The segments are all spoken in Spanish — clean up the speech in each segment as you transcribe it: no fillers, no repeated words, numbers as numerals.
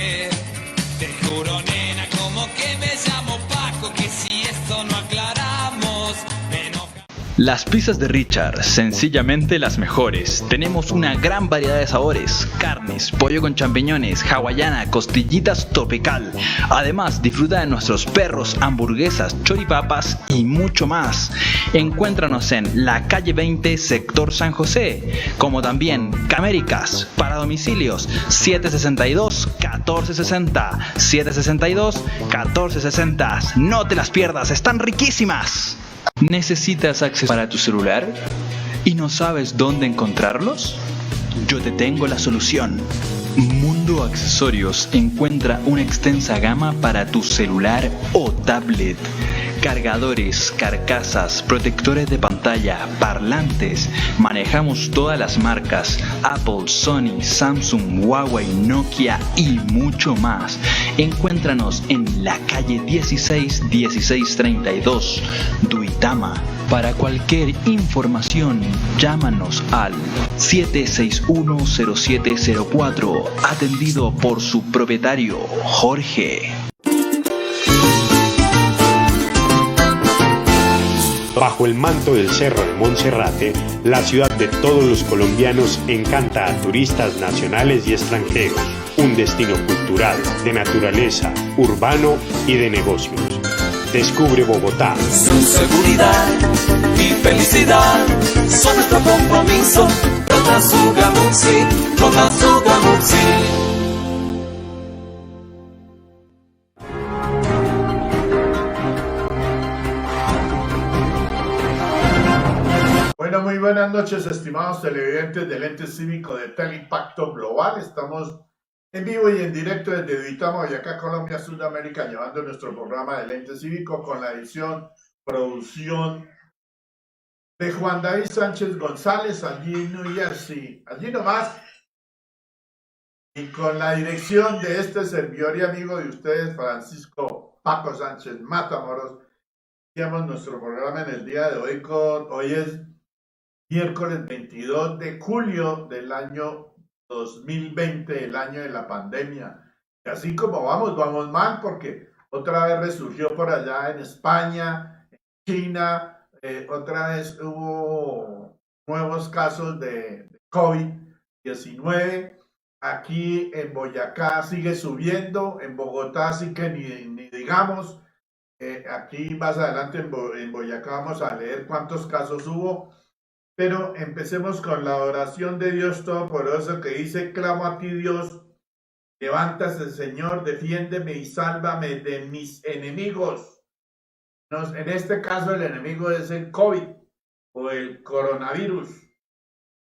qué. Te juro, nena, como que me llamo Paco, que si esto no aclaramos, me enoja. Las pizzas de Richard, sencillamente las mejores. Tenemos una gran variedad de sabores: carnes, pollo con champiñones, hawaiana, costillitas tropical. Además, disfruta de nuestros perros, hamburguesas, choripapas y mucho más. Encuéntranos en la calle 20, sector San José, como también Caméricas, para domicilios 762-1460, 762-1460. No te las pierdas, están riquísimas. ¿Necesitas acceso para tu celular y no sabes dónde encontrarlos? Yo te tengo la solución. Mundo Accesorios encuentra una extensa gama para tu celular o tablet. Cargadores, carcasas, protectores de pantalla, parlantes. Manejamos todas las marcas: Apple, Sony, Samsung, Huawei, Nokia y mucho más. Encuéntranos en la calle 1632, Duitama. Para cualquier información, llámanos al 761-0704, atendido por su propietario, Jorge. Bajo el manto del Cerro de Monserrate, la ciudad de todos los colombianos encanta a turistas nacionales y extranjeros. Un destino cultural, de naturaleza, urbano y de negocios. Descubre Bogotá. Su seguridad y felicidad son nuestro compromiso. Rota su Gamursi, rota su Gamursi. Bueno, muy buenas noches, estimados televidentes del ente cívico de Teleimpacto Global. Estamos en vivo y en directo desde Duitama, Boyacá, Colombia, Sudamérica, llevando nuestro programa del ente cívico con la edición, producción de Juan David Sánchez González, allí en New Jersey, allí nomás, y con la dirección de este servidor y amigo de ustedes, Francisco Paco Sánchez Matamoros. Iniciamos nuestro programa en el día de hoy hoy es miércoles 22 de julio del año 2020, el año de la pandemia. Y así como vamos mal, porque otra vez resurgió por allá en España, en China, otra vez hubo nuevos casos de COVID-19. Aquí en Boyacá sigue subiendo, en Bogotá sí que ni digamos. Aquí más adelante en Boyacá vamos a leer cuántos casos hubo. Pero empecemos con la oración de Dios Todopoderoso, que dice: clamo a ti, Dios, levántate, Señor, defiéndeme y sálvame de mis enemigos. En este caso el enemigo es el COVID o el coronavirus.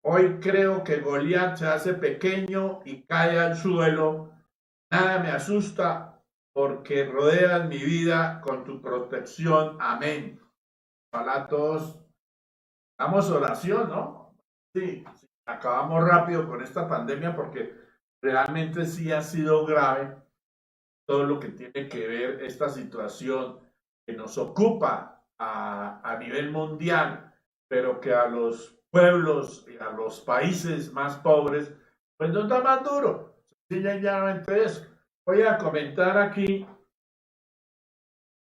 Hoy creo que Goliat se hace pequeño y cae al suelo. Nada me asusta, porque rodeas mi vida con tu protección. Amén. Ojalá todos hagamos oración, ¿no? Sí, acabamos rápido con esta pandemia, porque realmente sí ha sido grave todo lo que tiene que ver esta situación que nos ocupa a nivel mundial, pero que a los pueblos y a los países más pobres pues nos da más duro. Sencillamente eso. Voy a comentar aquí,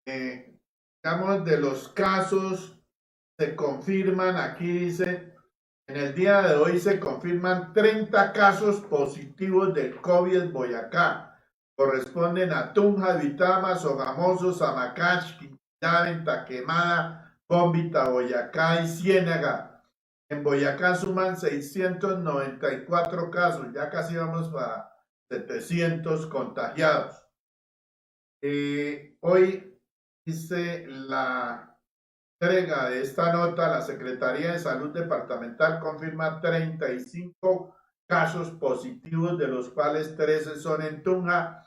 digamos, de los casos. Se confirman, aquí dice, en el día de hoy se confirman 30 casos positivos del COVID en Boyacá. Corresponden a Tunja, Duitama, Sogamoso, Samacash, Quintana, Venta Quemada, Cómbita, Boyacá y Ciénaga. En Boyacá suman 694 casos, ya casi vamos para 700 contagiados. Hoy dice la entrega de esta nota: la Secretaría de Salud Departamental confirma 35 casos positivos, de los cuales 13 son en Tunja,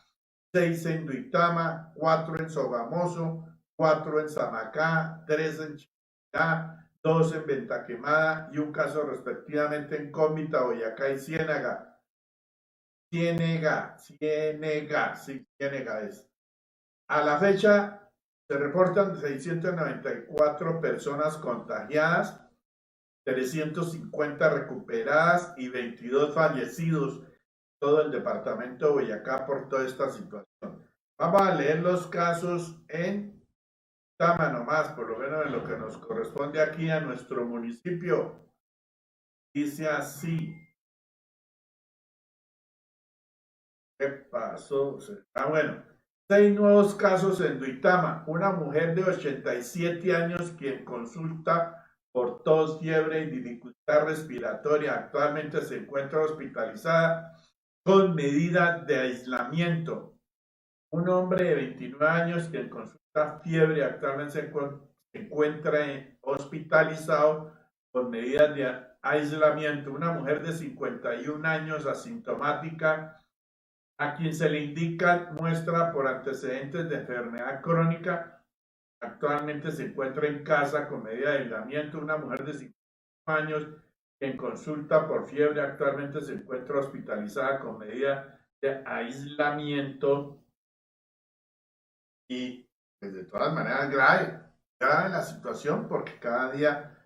6 en Duitama, 4 en Sogamoso, 4 en Samacá, 3 en Chiquitá, 2 en Venta Quemada y un caso respectivamente en Cómbita, Boyacá y Ciénaga. Ciénega es. A la fecha se reportan 694 personas contagiadas, 350 recuperadas y 22 fallecidos. todo el departamento de Boyacá por toda esta situación. Vamos a leer los casos en Tama nomás, por lo menos en lo que nos corresponde aquí a nuestro municipio. Dice así. ¿Qué pasó? Bueno. 6 nuevos casos en Duitama. Una mujer de 87 años quien consulta por tos, fiebre y dificultad respiratoria. Actualmente se encuentra hospitalizada con medida de aislamiento. Un hombre de 29 años quien consulta fiebre actualmente se encuentra hospitalizado con medidas de aislamiento. Una mujer de 51 años asintomática a quien se le indica muestra por antecedentes de enfermedad crónica, actualmente se encuentra en casa con medida de aislamiento. Una mujer de 50 años en consulta por fiebre, actualmente se encuentra hospitalizada con medida de aislamiento. Y pues, de todas maneras grave la situación, porque cada día,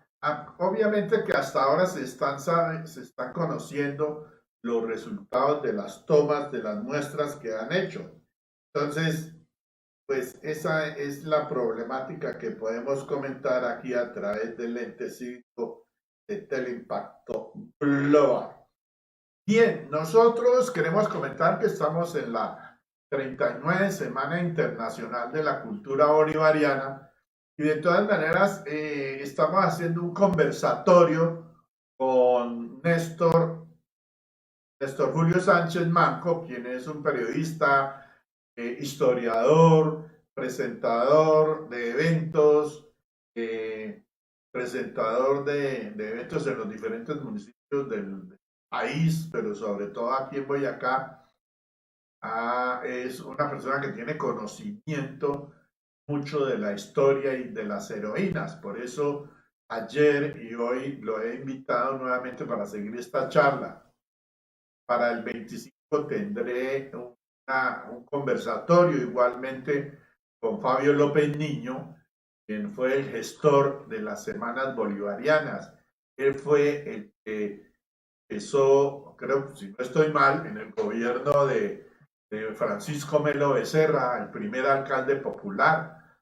obviamente que hasta ahora se están conociendo los resultados de las tomas de las muestras que han hecho. Entonces, pues esa es la problemática que podemos comentar aquí a través del ente cívico de Teleimpacto Global. Bien, nosotros queremos comentar que estamos en la 39 Semana Internacional de la Cultura Bolivariana y de todas maneras estamos haciendo un conversatorio con Néstor Julio Sánchez Manco, quien es un periodista, historiador, presentador de eventos, presentador de eventos en los diferentes municipios del país, pero sobre todo aquí en Boyacá. Es una persona que tiene conocimiento mucho de la historia y de las heroínas. Por eso ayer y hoy lo he invitado nuevamente para seguir esta charla. Para el 25 tendré un conversatorio igualmente con Fabio López Niño, quien fue el gestor de las Semanas Bolivarianas. Él fue el que empezó, creo, si no estoy mal, en el gobierno de Francisco Melo Becerra, el primer alcalde popular,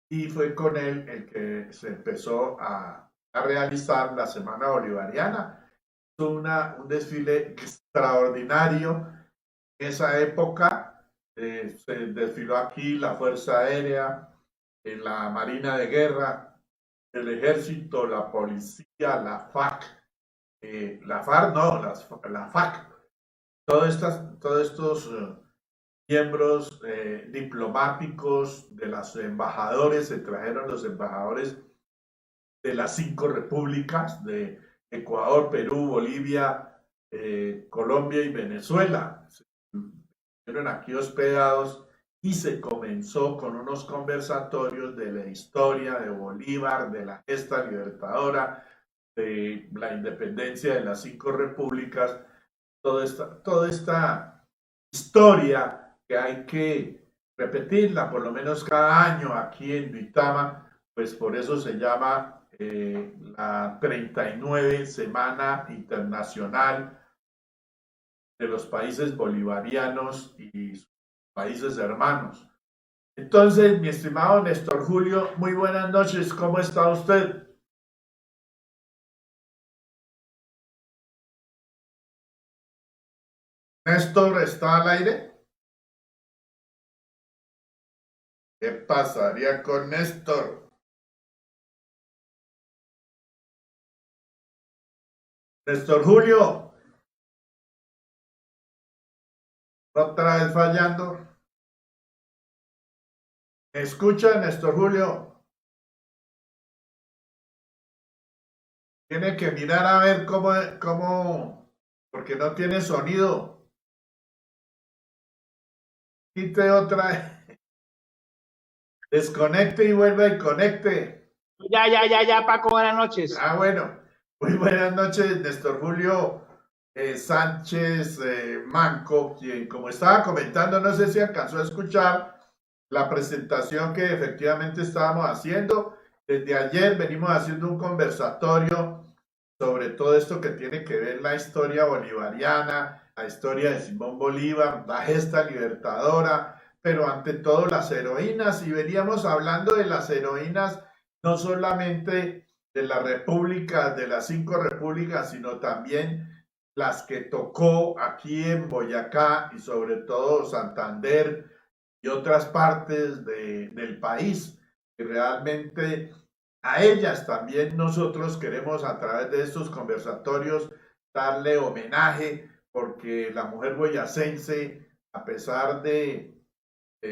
y fue con él el que se empezó a realizar la Semana Bolivariana. Un desfile extraordinario. En esa época se desfiló aquí la Fuerza Aérea, la Marina de Guerra, el Ejército, la Policía, la FAC, la FARC, no, la FAC, todos estos miembros diplomáticos de los embajadores, se trajeron los embajadores de las 5 repúblicas de Ecuador, Perú, Bolivia, Colombia y Venezuela. Estuvieron aquí hospedados y se comenzó con unos conversatorios de la historia de Bolívar, de la gesta libertadora, de la independencia de las 5 repúblicas, toda esta historia que hay que repetirla por lo menos cada año aquí en Duitama, pues por eso se llama la 39 Semana Internacional de los Países Bolivarianos y sus países hermanos. Entonces, mi estimado Néstor Julio, muy buenas noches, ¿cómo está usted? Néstor, ¿está al aire? ¿Qué pasaría con Néstor? Néstor Julio, otra vez fallando. ¿Me escucha, Néstor Julio? Tiene que mirar a ver cómo, porque no tiene sonido. Quite otra, desconecte y vuelva y conecte. Ya, Paco, buenas noches. Bueno. Muy buenas noches, Néstor Julio Sánchez Manco, quien, como estaba comentando, no sé si alcanzó a escuchar la presentación que efectivamente estábamos haciendo. Desde ayer venimos haciendo un conversatorio sobre todo esto que tiene que ver la historia bolivariana, la historia de Simón Bolívar, la gesta libertadora, pero ante todo las heroínas, y veníamos hablando de las heroínas no solamente de las repúblicas, de las 5 repúblicas, sino también las que tocó aquí en Boyacá y sobre todo Santander y otras partes del país. Y realmente a ellas también nosotros queremos a través de estos conversatorios darle homenaje, porque la mujer boyacense, a pesar de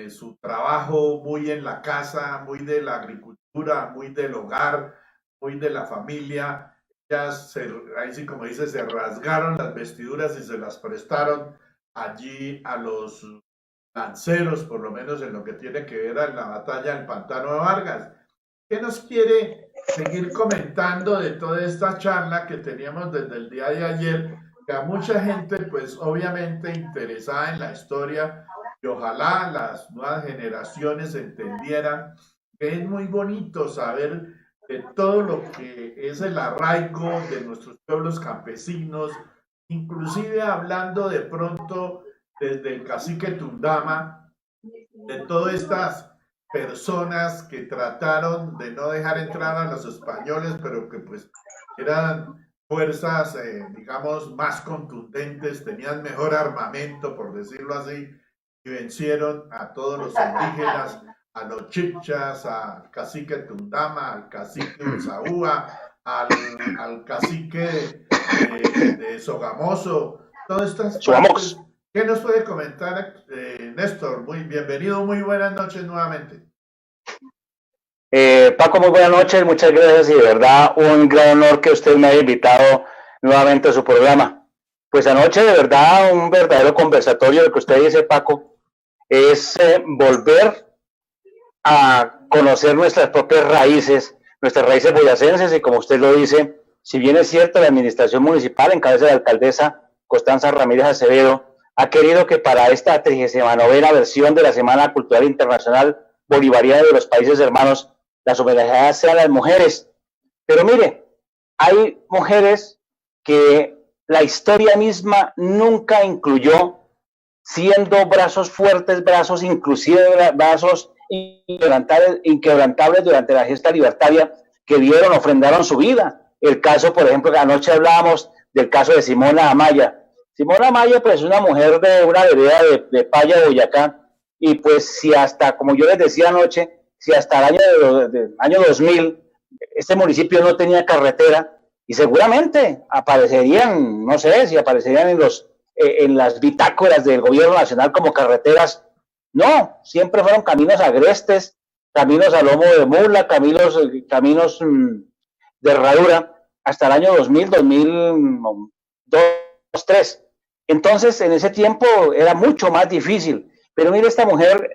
su trabajo muy en la casa, muy de la agricultura, muy del hogar, muy de la familia, ellas, ahí sí como dice, se rasgaron las vestiduras y se las prestaron allí a los lanceros, por lo menos en lo que tiene que ver a la batalla del Pantano de Vargas. ¿Qué nos quiere seguir comentando de toda esta charla que teníamos desde el día de ayer? Que a mucha gente, pues obviamente interesada en la historia, y ojalá las nuevas generaciones entendieran que es muy bonito saber de todo lo que es el arraigo de nuestros pueblos campesinos, inclusive hablando de pronto desde el cacique Tundama, de todas estas personas que trataron de no dejar entrar a los españoles, pero que pues eran fuerzas, digamos, más contundentes, tenían mejor armamento, por decirlo así, y vencieron a todos los indígenas, a los chichas, al cacique Tundama, al cacique Usaúa, al cacique de Sogamoso, todas estas partes. ¿Qué nos puede comentar, Néstor? Muy bienvenido, muy buenas noches nuevamente. Paco, muy buenas noches, muchas gracias y de verdad un gran honor que usted me haya invitado nuevamente a su programa. Pues anoche de verdad un verdadero conversatorio, lo que usted dice, Paco, es volver a conocer nuestras propias raíces boyacenses, y como usted lo dice, si bien es cierto, la administración municipal en cabeza de la alcaldesa Constanza Ramírez Acevedo ha querido que para esta 39ª versión de la Semana Cultural Internacional Bolivariana de los Países Hermanos, las homenajeadas sean las mujeres. Pero mire, hay mujeres que la historia misma nunca incluyó, siendo brazos fuertes, brazos inclusive brazos inquebrantables durante la gesta libertaria, que dieron, ofrendaron su vida. El caso, por ejemplo, que anoche hablábamos del caso de Simona Amaya. Simona Amaya, pues, es una mujer de una vereda de Paya, Boyacá, y pues si hasta, como yo les decía anoche, si hasta el año 2000 este municipio no tenía carretera, y seguramente aparecerían, no sé, si aparecerían en las bitácoras del gobierno nacional como carreteras, no, siempre fueron caminos agrestes, caminos a lomo de mula, caminos de herradura, hasta el año 2000, 2002, 2003. Entonces, en ese tiempo era mucho más difícil. Pero mire esta mujer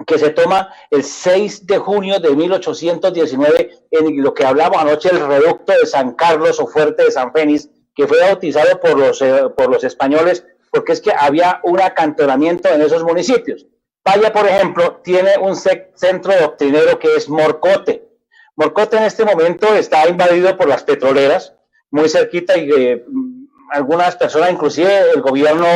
que se toma el 6 de junio de 1819, en lo que hablamos anoche, el reducto de San Carlos o Fuerte de San Fénix, que fue bautizado por los españoles, porque es que había un acantonamiento en esos municipios. Paya, por ejemplo, tiene un centro doctrinero que es Morcote. Morcote en este momento está invadido por las petroleras, muy cerquita, y algunas personas, inclusive el gobierno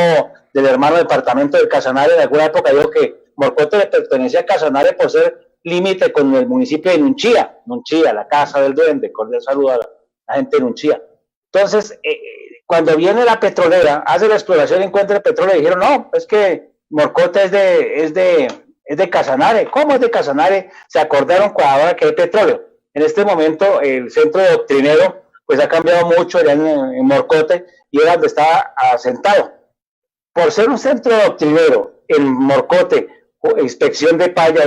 del hermano departamento de Casanare, en alguna época dijo que Morcote le pertenecía a Casanare por ser límite con el municipio de Nunchía, la casa del duende. Cordial saludo a la gente de Nunchía. Entonces, cuando viene la petrolera, hace la exploración y encuentra el petróleo, y dijeron, no, es que Morcote es de Casanare. ¿Cómo es de Casanare? Se acordaron ahora que hay petróleo. En este momento, el centro doctrinero pues ha cambiado mucho allá en Morcote, y era donde estaba asentado. Por ser un centro doctrinero en Morcote, inspección de Paya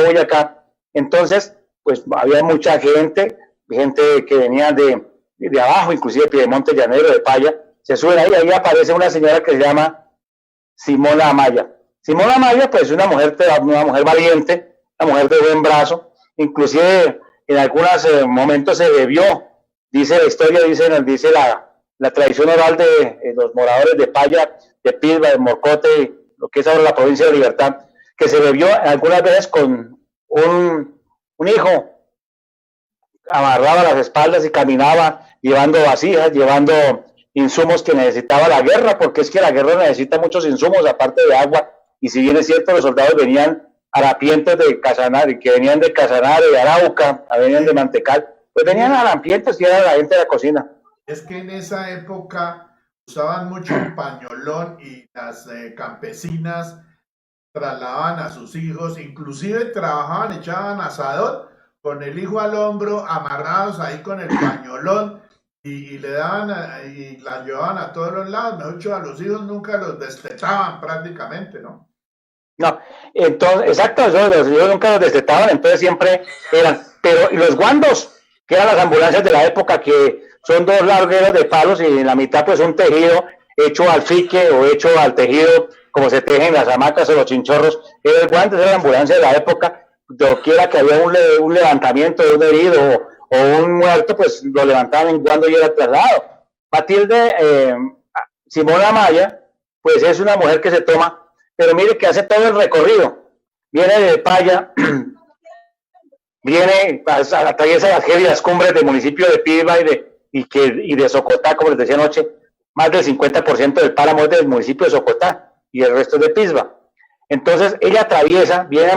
Boyacá, entonces pues había mucha gente que venía de abajo, inclusive de Piedemonte Llanero, de Paya, se suben ahí aparece una señora que se llama Simona Amaya. Simona Amaya, pues una mujer valiente, una mujer de buen brazo, inclusive en algunos momentos se bebió, dice la historia, dice la tradición oral de los moradores de Paya, de Pilba, de Morcote, lo que es ahora la provincia de Libertad, que se bebió algunas veces con un hijo, amarraba las espaldas y caminaba llevando vasijas, llevando insumos que necesitaba la guerra, porque es que la guerra necesita muchos insumos, aparte de agua, y si bien es cierto, los soldados venían harapientos de Casanare, que venían de Casanare, de Arauca, venían de Mantecal, pues venían harapientos y era la gente de la cocina. Es que en esa época usaban mucho el pañolón y las campesinas trasladaban a sus hijos, inclusive trabajaban, echaban asador con el hijo al hombro, amarrados ahí con el pañolón y le daban y la llevaban a todos los lados. Mejor dicho, a los hijos nunca los destetaban prácticamente, ¿no? No, entonces, exacto, los hijos nunca los destetaban, entonces siempre eran, pero y los guandos, que eran las ambulancias de la época, que son dos largueros de palos y en la mitad pues un tejido hecho al fique o hecho al tejido como se tejen las hamacas o los chinchorros. El guante era la ambulancia de la época, doquiera que había un levantamiento de un herido o un muerto, pues lo levantaban en guando y era trasladado. Matilde Simona Amaya, pues es una mujer que se toma, pero mire que hace todo el recorrido, viene de Paya, viene, atraviesa las gélidas cumbres del municipio de Piba y de Socotá, como les decía anoche, más del 50% del páramo es del municipio de Socotá y el resto es de Pisba. Entonces ella atraviesa, viene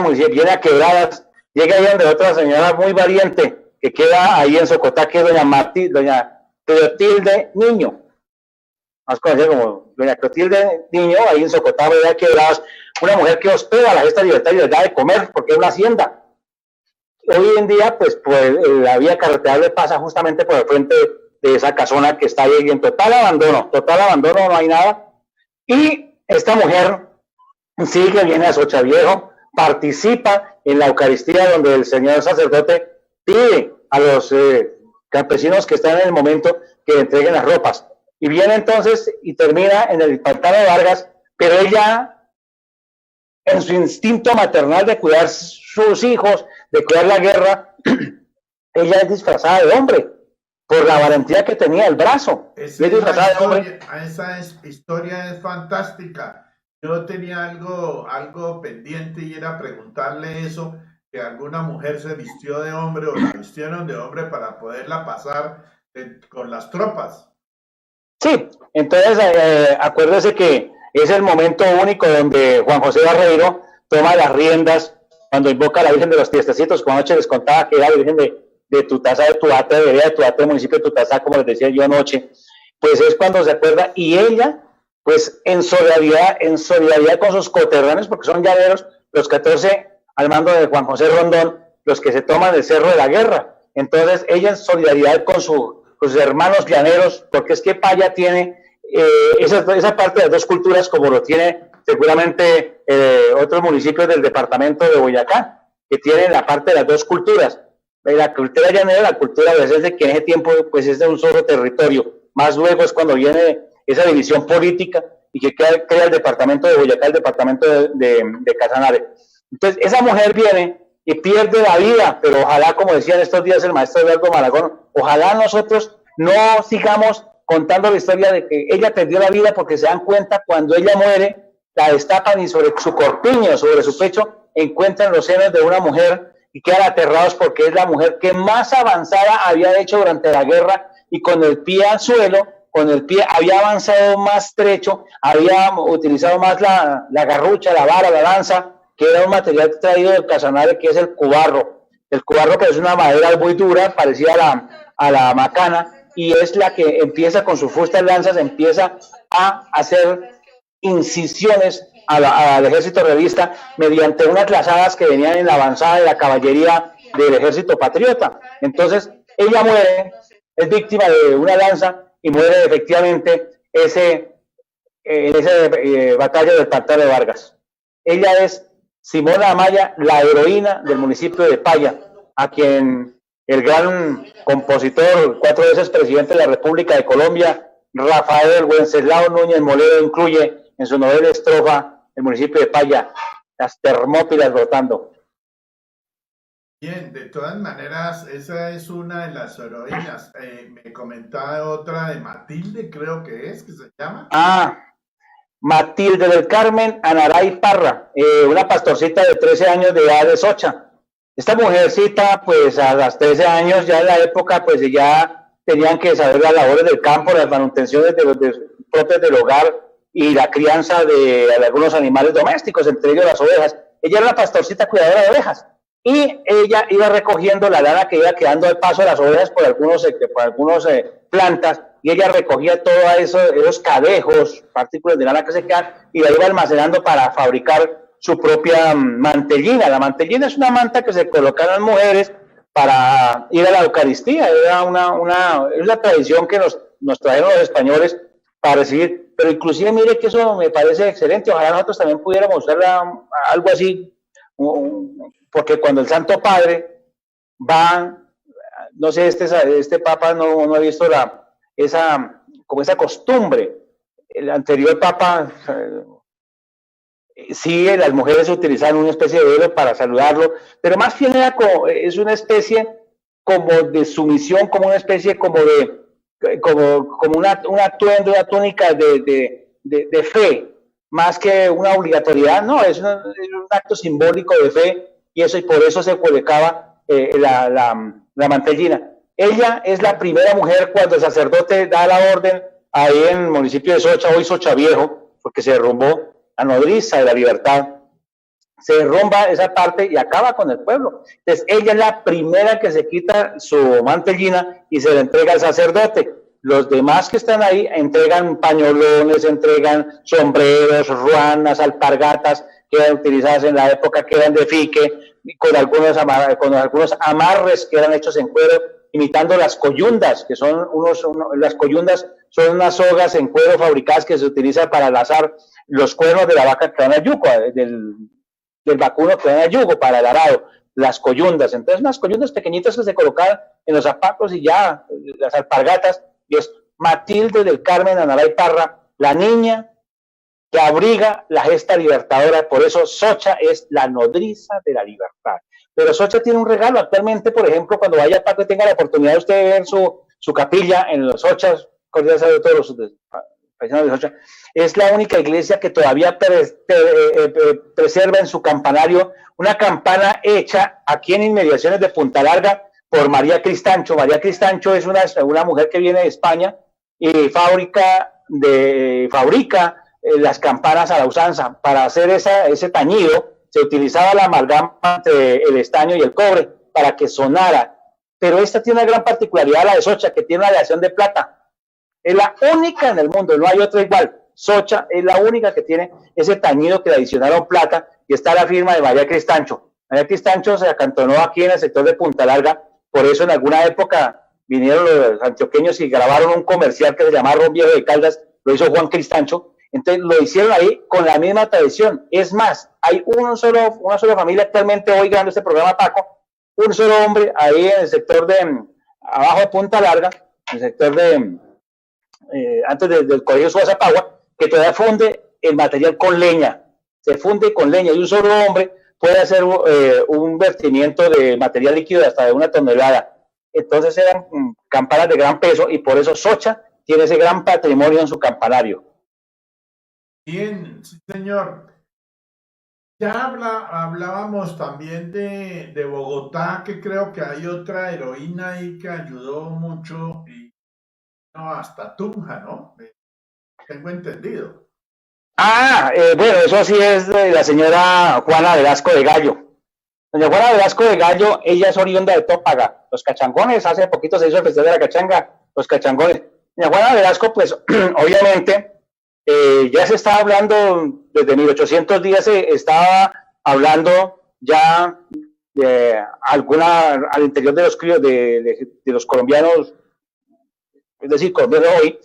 a Quebradas, llega ahí donde otra señora muy valiente que queda ahí en Socotá, que es doña Clotilde Niño, más conocida como doña Clotilde Niño, ahí en Socotá, llega a Quebradas, una mujer que hospeda a la gesta Libertad y Verdad de comer, porque es una hacienda. Hoy en día, pues la vía carretera pasa justamente por el frente de esa casona que está ahí en total abandono, no hay nada. Y esta mujer sigue, viene a Sochaviejo, participa en la Eucaristía donde el señor sacerdote pide a los campesinos que están en el momento que le entreguen las ropas. Y viene entonces y termina en el pantano de Vargas, pero ella, en su instinto maternal de cuidar sus hijos, de cuidar la guerra, ella es disfrazada de hombre, por la valentía que tenía el brazo. Esa historia es fantástica. Yo tenía algo pendiente y era preguntarle eso, que alguna mujer se vistió de hombre o la vistieron de hombre para poderla pasar con las tropas. Sí, entonces acuérdese que es el momento único donde Juan José Barreiro toma las riendas cuando invoca a la Virgen de los Tiestecitos, como anoche les contaba que era la Virgen de Tutazá, de Tuate, de Tuate, del municipio de Tutazá, como les decía yo anoche, pues es cuando se acuerda, y ella, pues en solidaridad con sus coterráneos, porque son llaneros, los 14 al mando de Juan José Rondón, los que se toman el Cerro de la Guerra. Entonces ella en solidaridad con sus hermanos llaneros, porque es que Paya tiene esa parte de las dos culturas, como lo tiene seguramente otros municipios del departamento de Boyacá, que tienen la parte de las dos culturas, la cultura llanera, la cultura a veces de que en ese tiempo pues es de un solo territorio, más luego es cuando viene esa división política y que crea el departamento de Boyacá, el departamento de Casanare. Entonces esa mujer viene y pierde la vida, pero ojalá, como decía en estos días el maestro Eduardo Malagón, ojalá nosotros no sigamos contando la historia de que ella perdió la vida, porque se dan cuenta cuando ella muere, la destapan y sobre su corpiño, sobre su pecho, encuentran los senos de una mujer y quedan aterrados porque es la mujer que más avanzada había hecho durante la guerra y con el pie al suelo, con el pie había avanzado más trecho, había utilizado más la garrucha, la vara, la lanza, que era un material traído del Casanare, que es el cubarro. El cubarro, que es una madera muy dura, parecida a la macana, y es la que empieza con sus fustas lanzas, empieza a hacer incisiones al ejército realista mediante unas lazadas que venían en la avanzada de la caballería del ejército patriota. Entonces ella muere, es víctima de una lanza y muere efectivamente en esa batalla del pantano de Vargas. Ella es Simona Amaya, la heroína del municipio de Paya, a quien el gran compositor, 4 veces presidente de la República de Colombia, Rafael Wenceslao Núñez Moledo, incluye en su novela estrofa el municipio de Paya, las Termópilas brotando. Bien, de todas maneras, esa es una de las heroínas. Me comentaba otra de Matilde, creo que se llama. Matilde del Carmen Anaray Parra, una pastorcita de 13 años de edad de Socha. Esta mujercita, pues a los 13 años, ya en la época, pues ya tenían que saber las labores del campo, las manutenciones propias del hogar y la crianza de algunos animales domésticos, entre ellos las ovejas. Ella era una pastorcita cuidadora de ovejas y ella iba recogiendo la lana que iba quedando al paso de las ovejas por algunos plantas, y ella recogía todos esos cadejos, partículas de lana que se quedan, y la iba almacenando para fabricar su propia mantellina. La mantellina es una manta que se colocan las mujeres para ir a la Eucaristía. Era una tradición que nos trajeron los españoles para recibir, pero inclusive mire que eso me parece excelente. Ojalá nosotros también pudiéramos usar algo así, porque cuando el Santo Padre va, no sé, este Papa no ha visto esa costumbre. El anterior Papa, sí, las mujeres utilizaban una especie de velo para saludarlo, pero más bien es una especie como de sumisión, como una especie como un atuendo, una túnica de fe, más que una obligatoriedad. No, es un acto simbólico de fe, y por eso se colocaba la mantellina. Ella es la primera mujer cuando el sacerdote da la orden ahí en el municipio de Socha, hoy Socha Viejo, porque se derrumbó la nodriza de la Libertad. Se derrumba esa parte y acaba con el pueblo. Entonces ella es la primera que se quita su mantellina y se la entrega al sacerdote. Los demás que están ahí entregan pañolones, entregan sombreros, ruanas, alpargatas que eran utilizadas en la época, que eran de fique, con algunos amarres que eran hechos en cuero, imitando las coyundas, que son las coyundas son unas sogas en cuero fabricadas que se utilizan para lazar los cuernos de la vaca que dan a yugo, del vacuno que dan a yugo para el arado, las coyundas. Entonces, unas coyundas pequeñitas que se colocaban en los zapatos, y ya las alpargatas. Y es Matilde del Carmen Analay Parra, la niña que abriga la gesta libertadora. Por eso Socha es la nodriza de la libertad. Pero Socha tiene un regalo actualmente. Por ejemplo, cuando vaya a Paco, tenga la oportunidad de usted ver su capilla en los Sochas, cordial saludo a todos los paisanos de Socha. Es la única iglesia que todavía preserva en su campanario una campana hecha aquí en inmediaciones de Punta Larga por María Cristancho. María Cristancho es una mujer que viene de España y fabrica las campanas a la usanza. Para hacer ese tañido se utilizaba la amalgama entre el estaño y el cobre para que sonara. Pero esta tiene una gran particularidad, la de Socha, que tiene una aleación de plata. Es la única en el mundo, no hay otra igual. Socha es la única que tiene ese tañido que le adicionaron plata, y está la firma de María Cristancho. María Cristancho se acantonó aquí en el sector de Punta Larga. Por eso en alguna época vinieron los antioqueños y grabaron un comercial que se llamaba Ron Viejo de Caldas, lo hizo Juan Cristancho. Entonces lo hicieron ahí con la misma tradición. Es más, hay una sola familia actualmente hoy grabando este programa, Paco, un solo hombre ahí en el sector abajo de Punta Larga, en el sector antes del colegio Suazapagua, que todavía funde el material con leña. Se funde con leña, y un solo hombre puede hacer un vertimiento de material líquido de hasta de 1 tonelada. Entonces eran campanas de gran peso, y por eso Socha tiene ese gran patrimonio en su campanario. Bien, sí, señor. Ya hablábamos también de Bogotá, que creo que hay otra heroína ahí que ayudó mucho, y no, hasta Tunja, ¿no? Tengo entendido. Bueno, eso sí es de la señora Juana Velasco de Gallo. Doña Juana Velasco de Gallo, ella es oriunda de Tópaga, los cachangones. Hace poquito se hizo el festival de la cachanga, los cachangones. Doña Juana Velasco, pues, obviamente, ya se estaba hablando, desde 1810 se estaba hablando ya al interior de los colombianos, es decir, colombianos hoy,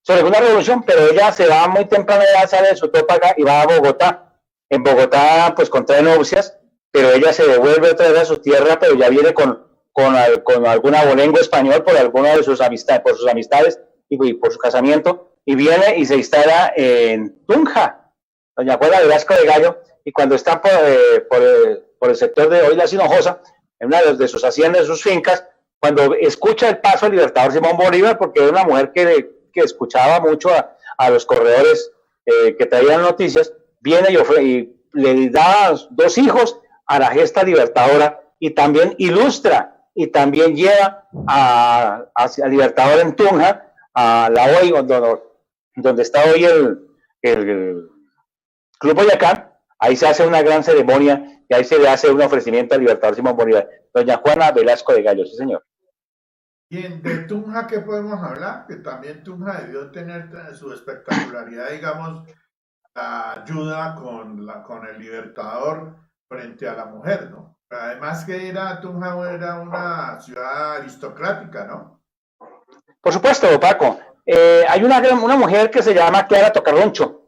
sobre una revolución, pero ella se va muy temprano, ya sale de su Tópaga y va a Bogotá. En Bogotá, pues, contrae nupcias, pero ella se devuelve otra vez a su tierra, pero ya viene con algún abolengo español por alguna de sus amistades, por sus amistades y por su casamiento, y viene y se instala en Tunja, doña Juana Velasco de Gallo. Y cuando está por el sector de hoy La Hinojosa, en una de sus haciendas, de sus fincas, cuando escucha el paso del libertador Simón Bolívar, porque era una mujer que escuchaba mucho a los corredores que traían noticias, viene y le da 2 hijos a la gesta libertadora, y también ilustra y también lleva a Libertador en Tunja, a la hoy, donde está hoy el Club Boyacá. Ahí se hace una gran ceremonia y ahí se le hace un ofrecimiento al Libertador Simón Bolívar. Doña Juana Velasco de Gallo, sí señor. Y de Tunja, ¿qué podemos hablar? Que también Tunja debió tener su espectacularidad, digamos, la ayuda con el Libertador frente a la mujer, ¿no? Además que Tunja era una ciudad aristocrática, ¿no? Por supuesto, Paco. Hay una mujer que se llama Clara Tocarroncho.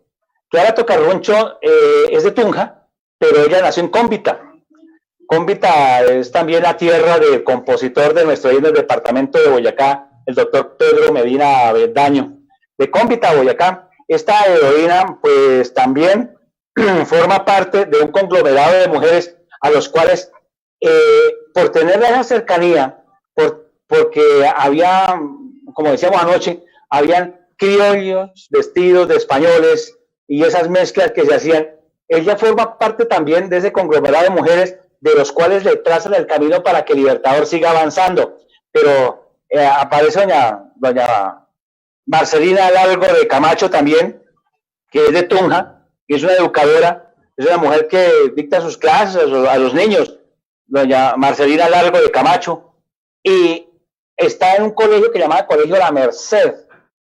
Clara Tocarroncho es de Tunja, pero ella nació en Cómbita. Cómbita es también la tierra del compositor de nuestro himno del departamento de Boyacá, el doctor Pedro Medina Avendaño. De Cómbita, Boyacá, esta heroína pues también forma parte de un conglomerado de mujeres a los cuales, por tener esa cercanía, porque había, como decíamos anoche, habían criollos vestidos de españoles y esas mezclas que se hacían, ella forma parte también de ese conglomerado de mujeres de los cuales le trazan el camino para que el Libertador siga avanzando. Pero aparece doña Marcelina Largo de Camacho también, que es de Tunja, que es una educadora, es una mujer que dicta sus clases a los niños, doña Marcelina Largo de Camacho, y está en un colegio que llamaba Colegio La Merced.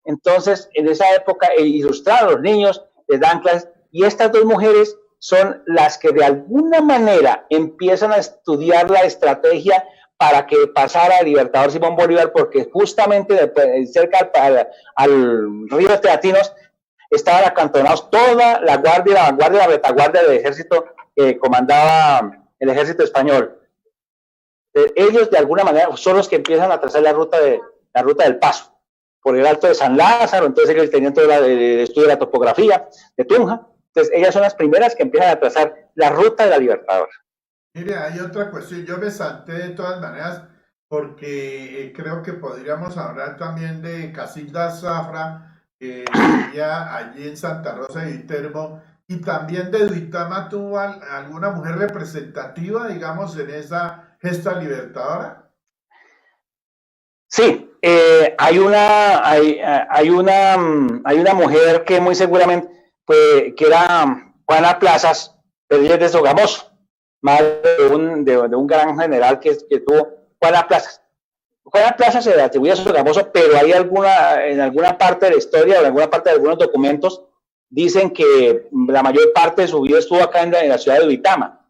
Entonces, en esa época, ilustrar a los niños, les dan clases, y estas dos mujeres son las que de alguna manera empiezan a estudiar la estrategia para que pasara el Libertador Simón Bolívar, porque justamente cerca al río Teatinos estaban acantonados toda la guardia, la vanguardia, la retaguardia del ejército que comandaba el ejército español. Ellos de alguna manera son los que empiezan a trazar la ruta del paso por el Alto de San Lázaro. Entonces ellos tenían todo el estudio de la topografía de Tunja. Entonces, ellas son las primeras que empiezan a trazar la ruta de la Libertador. Mire, hay otra cuestión. Yo me salté de todas maneras porque creo que podríamos hablar también de Casilda Zafra, que vivía allí en Santa Rosa de Viterbo, y también de Duitama. ¿Tuvo alguna mujer representativa, digamos, en esa gesta libertadora? Sí, hay una mujer que muy seguramente que era Juana Plazas, pero ella es de Sogamoso, madre de un gran general que tuvo Juana Plazas. Juana Plazas se le atribuye a Sogamoso, pero hay en alguna parte de la historia o en alguna parte de algunos documentos dicen que la mayor parte de su vida estuvo acá en la ciudad de Duitama,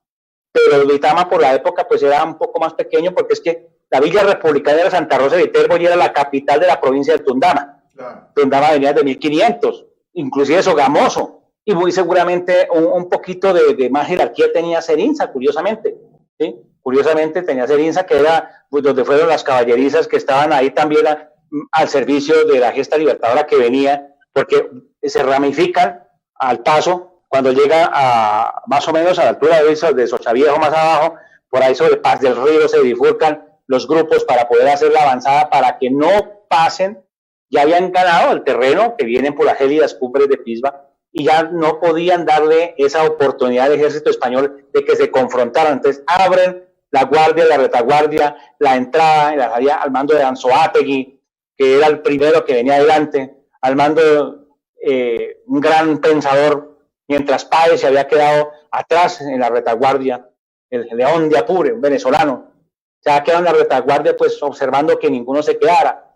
pero Duitama por la época pues era un poco más pequeño, porque es que la Villa Republicana de Santa Rosa de Viterbo ya era la capital de la provincia de Tundama. Claro. Tundama venía de 1500, inclusive Sogamoso, y muy seguramente un poquito de más jerarquía tenía Serinza, curiosamente, ¿sí? Curiosamente tenía Serinza, que era pues, donde fueron las caballerizas que estaban ahí también al servicio de la gesta libertadora que venía, porque se ramifican al paso cuando llega a más o menos a la altura de Sochaviejo, más abajo, por ahí sobre Paz del Río se bifurcan los grupos para poder hacer la avanzada, para que no pasen. Ya habían ganado el terreno, que vienen por las gélidas cumbres de Pisba, y ya no podían darle esa oportunidad al ejército español de que se confrontaran. Entonces abren la guardia, la retaguardia, la entrada y la salida al mando de Anzoátegui, que era el primero que venía adelante, al mando un gran pensador, mientras Páez se había quedado atrás en la retaguardia, el León de Apure, un venezolano, se ha quedado en la retaguardia pues observando que ninguno se quedara.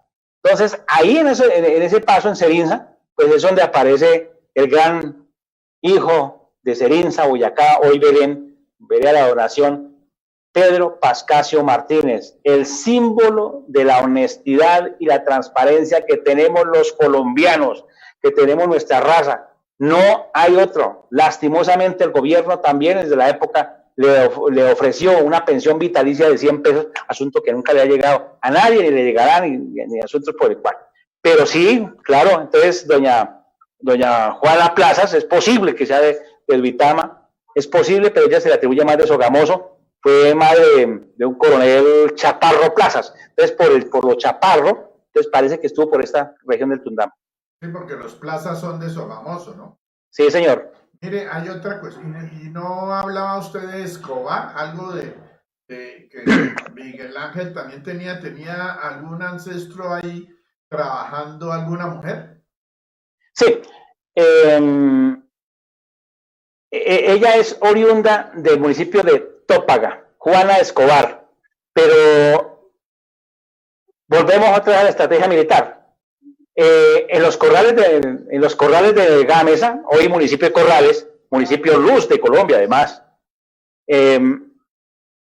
Entonces ahí en ese paso en Serinza, pues es donde aparece el gran hijo de Serinza, Boyacá, hoy Belén, veré a la oración, Pedro Pascasio Martínez, el símbolo de la honestidad y la transparencia que tenemos los colombianos, que tenemos nuestra raza. No hay otro. Lastimosamente el gobierno también desde la época le ofreció una pensión vitalicia de 100 pesos, asunto que nunca le ha llegado a nadie, ni le llegará, ni asuntos por el cual. Pero sí, claro, entonces doña Juana Plazas, es posible que sea de Duitama, es posible, pero ella se le atribuye más de Sogamoso, fue madre de un coronel Chaparro Plazas. Entonces, por lo Chaparro, entonces parece que estuvo por esta región del Tundama. Sí, porque los Plazas son de Sogamoso, ¿no? Sí, señor. Mire, hay otra cuestión, y no hablaba usted de Escobar, algo que Miguel Ángel también tenía algún ancestro ahí trabajando, alguna mujer. Sí, ella es oriunda del municipio de Tópaga, Juana Escobar, pero volvemos otra vez a la estrategia militar. En los corrales de Gamesa, hoy municipio de Corrales, municipio Luz de Colombia además,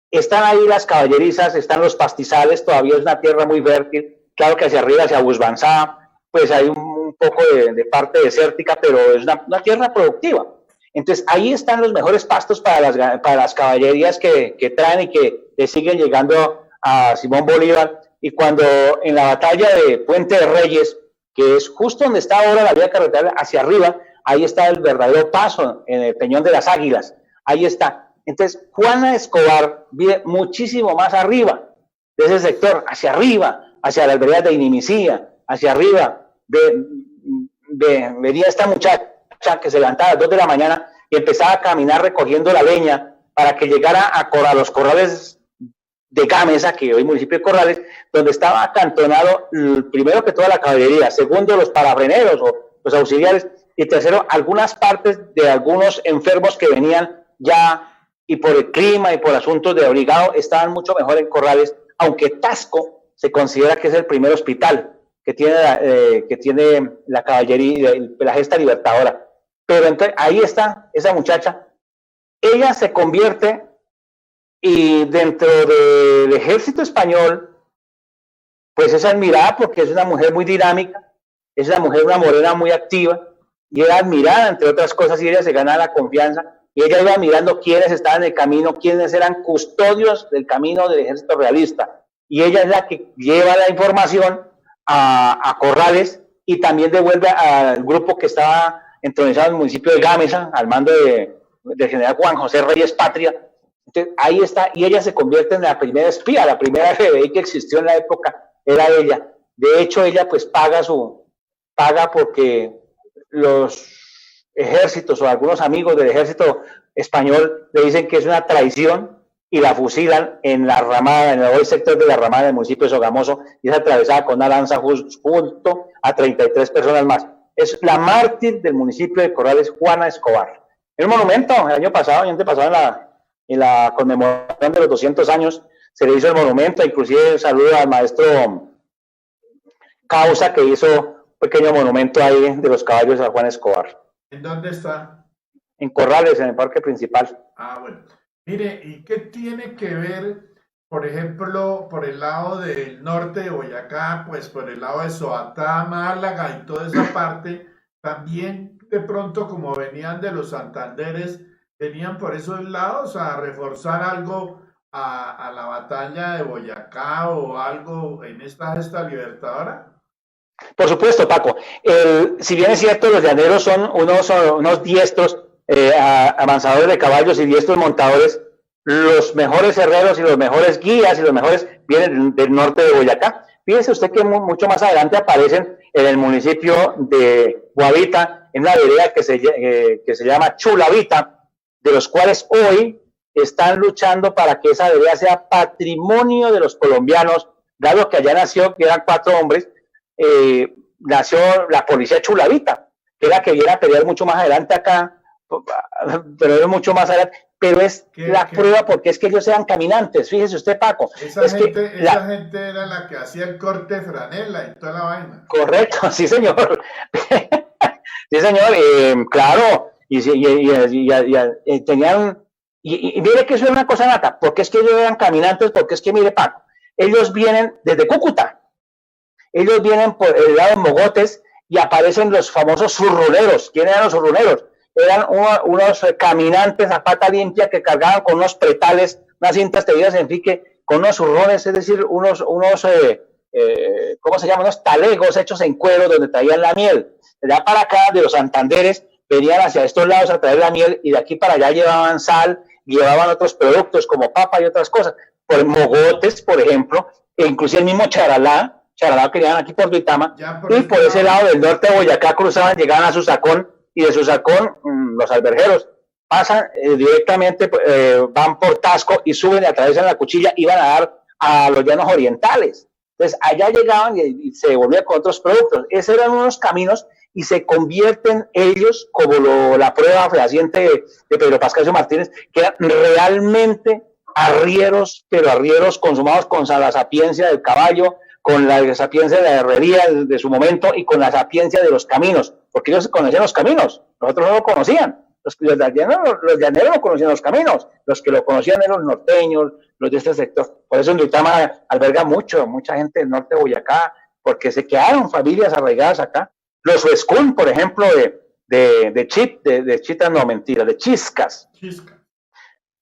están ahí las caballerizas, están los pastizales, todavía es una tierra muy fértil, claro que hacia arriba, hacia Busbanzá, pues hay un poco de parte desértica, pero es una tierra productiva. Entonces ahí están los mejores pastos para las caballerías que traen y que le siguen llegando a Simón Bolívar. Y cuando en la batalla de Puente de Reyes, que es justo donde está ahora la vía carretera hacia arriba, ahí está el verdadero paso en el Peñón de las Águilas, ahí está. Entonces Juana Escobar vive muchísimo más arriba de ese sector, hacia arriba, hacia las veredas de Inimicía, hacia arriba. Venía esta muchacha que se levantaba a las 2 de la mañana y empezaba a caminar recogiendo la leña para que llegara a los corrales de Gamesa, que hoy municipio de Corrales, donde estaba acantonado primero que toda la caballería, segundo los parafreneros o los auxiliares, y tercero algunas partes de algunos enfermos que venían ya, y por el clima y por asuntos de obligado, estaban mucho mejor en Corrales, aunque Tasco se considera que es el primer hospital que tiene la caballería, la gesta libertadora. Pero entonces ahí está esa muchacha, ella se convierte y dentro del ejército español, pues es admirada porque es una mujer muy dinámica, es una mujer, una morena muy activa, y era admirada entre otras cosas, y ella se gana la confianza, y ella iba mirando quiénes estaban en el camino, quiénes eran custodios del camino del ejército realista, y ella es la que lleva la información a Corrales y también devuelve al grupo que estaba entronizado en el municipio de Gamesa, al mando del general Juan José Reyes Patria. Entonces, ahí está, y ella se convierte en la primera espía, la primera FBI que existió en la época, era ella. De hecho, ella pues paga porque los ejércitos o algunos amigos del ejército español le dicen que es una traición y la fusilan en la ramada, en el sector de la ramada del municipio de Sogamoso, y es atravesada con una lanza junto a 33 personas más. Es la mártir del municipio de Corrales, Juana Escobar. El monumento, el año pasado y antepasado, en la conmemoración de los 200 años, se le hizo el monumento, inclusive saludo al maestro Causa, que hizo un pequeño monumento ahí de los caballos a Juan Escobar. ¿En dónde está? En Corrales, en el parque principal. Ah, bueno. Mire, ¿y qué tiene que ver, por ejemplo, por el lado del norte de Boyacá, pues por el lado de Soatá, Málaga y toda esa parte, también de pronto como venían de los Santanderes, venían por esos lados a reforzar algo a la batalla de Boyacá o algo en esta gesta libertadora? Por supuesto, Paco. Si bien es cierto, los llaneros son unos diestros avanzadores de caballos y diestros montadores, los mejores herreros y los mejores guías y los mejores vienen del norte de Boyacá. Fíjese usted que mucho más adelante aparecen en el municipio de Guavita, en una vereda que se llama Chulavita, de los cuales hoy están luchando para que esa vereda sea patrimonio de los colombianos, dado que allá nació, que eran 4 hombres, nació la policía Chulavita, que es la que viene a pelear mucho más adelante acá, pero es mucho más adelante, pero es la prueba porque es que ellos eran caminantes, fíjese usted, Paco. Esa gente era la que hacía el corte de franela y toda la vaina. Correcto, sí señor. Sí señor, claro, y tenían, y mire que eso es una cosa nata, porque es que ellos eran caminantes, porque es que mire, Paco, ellos vienen desde Cúcuta, ellos vienen por el lado de Mogotes y aparecen los famosos zurruneros. ¿Quiénes eran los zurruneros? Eran unos caminantes a pata limpia que cargaban con unos pretales, unas cintas tejidas en fique, con unos zurrones, es decir, unos ¿cómo se llama? Unos talegos hechos en cuero donde traían la miel. De allá para acá, de los Santanderes, venían hacia estos lados a traer la miel y de aquí para allá llevaban sal, llevaban otros productos como papa y otras cosas. Por Mogotes, por ejemplo, e inclusive el mismo Charalá que llegaban aquí por Duitama, y por ese lado del norte de Boyacá cruzaban, llegaban a Susacón, y de Susacón los alberjeros pasan directamente, van por Tasco y suben y atraviesan la Cuchilla y van a dar a los llanos orientales. Entonces allá llegaban y se devolvían con otros productos. Esos eran unos caminos y se convierten ellos, como la prueba fehaciente de Pedro Pascasio Martínez, que eran realmente arrieros, pero arrieros consumados con la sapiencia del caballo, con la sapiencia de la herrería de su momento y con la sapiencia de los caminos, porque ellos conocían los caminos, nosotros no lo conocían. Los llaneros no conocían los caminos, los que lo conocían eran los norteños, los de este sector. Por eso Duitama alberga mucha gente del norte de Boyacá, porque se quedaron familias arraigadas acá. Los Huescún, por ejemplo, de Chitas, no, mentira, de Chiscas. Chisca.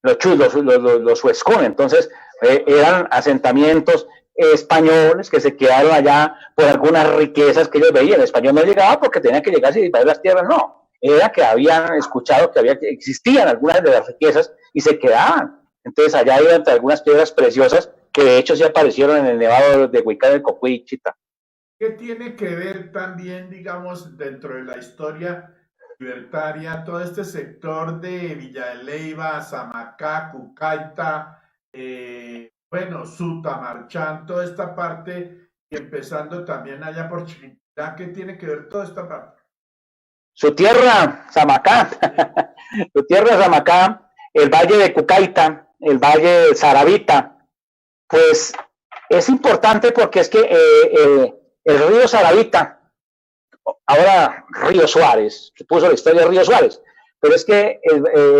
Los Huescún, entonces eran asentamientos españoles que se quedaron allá por algunas riquezas que ellos veían. El español no llegaba porque tenía que llegar y invadir las tierras, no. Era que habían escuchado que existían algunas de las riquezas y se quedaban. Entonces allá iban entre algunas piedras preciosas que de hecho sí aparecieron en el nevado de Huical del Cocuy y Chita. ¿Qué tiene que ver también, digamos, dentro de la historia libertaria, todo este sector de Villa de Leyva, Samacá, Cucaita, bueno, Sutamarchán, toda esta parte, y empezando también allá por Chiquinquirá? ¿Qué tiene que ver toda esta parte? Su tierra, Samacá, su tierra, Samacá, el valle de Cucaita, el valle de Saravita, pues es importante porque es que el río Saravita, ahora Río Suárez, se puso la historia de Río Suárez, pero es que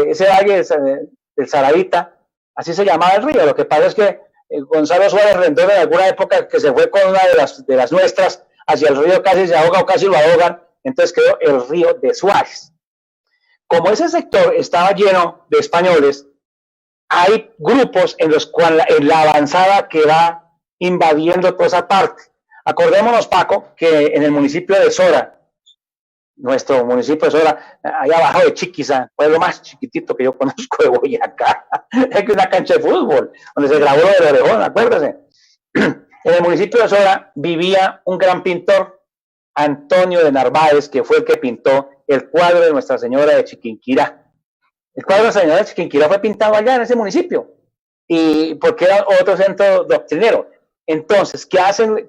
ese valle del Saravita, así se llamaba el río. Lo que pasa es que Gonzalo Suárez Rendón en alguna época que se fue con una de las nuestras hacia el río, casi se ahoga o casi lo ahogan, entonces quedó el río de Suárez. Como ese sector estaba lleno de españoles, hay grupos en los cuales en la avanzada que va invadiendo toda esa parte. Acordémonos, Paco, que en el municipio de Sora, nuestro municipio de Sora, allá abajo de Chiquiza, fue lo más chiquitito que yo conozco de Boyacá, es que una cancha de fútbol, donde se grabó de Orejón, acuérdese. En el municipio de Sora vivía un gran pintor, Antonio de Narváez, que fue el que pintó el cuadro de Nuestra Señora de Chiquinquirá. El cuadro de Nuestra Señora de Chiquinquirá fue pintado allá en ese municipio, y porque era otro centro doctrinero. Entonces, ¿qué hace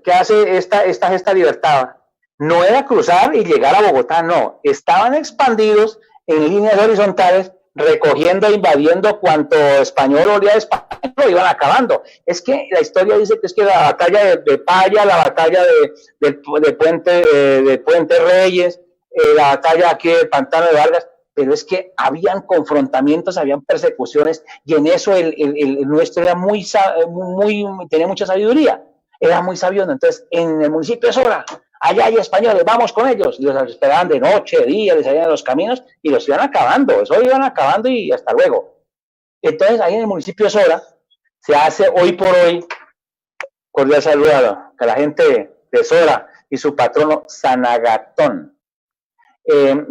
esta gesta libertada? No era cruzar y llegar a Bogotá, no. Estaban expandidos en líneas horizontales, recogiendo e invadiendo cuanto español olía de España, lo iban acabando. Es que la historia dice que es que la batalla de Paya, la batalla de Puente Reyes, la batalla aquí del Pantano de Vargas, pero es que habían confrontamientos, habían persecuciones, y en eso el nuestro era tenía mucha sabiduría, era muy sabio. Entonces, en el municipio de Sora, allá hay españoles, vamos con ellos, y los esperaban de noche, de día, les salían de los caminos, y los iban acabando, eso iban acabando, y hasta luego. Entonces, ahí en el municipio de Sora, se hace hoy por hoy, cordial saludo a la gente de Sora, y su patrono, San Agatón.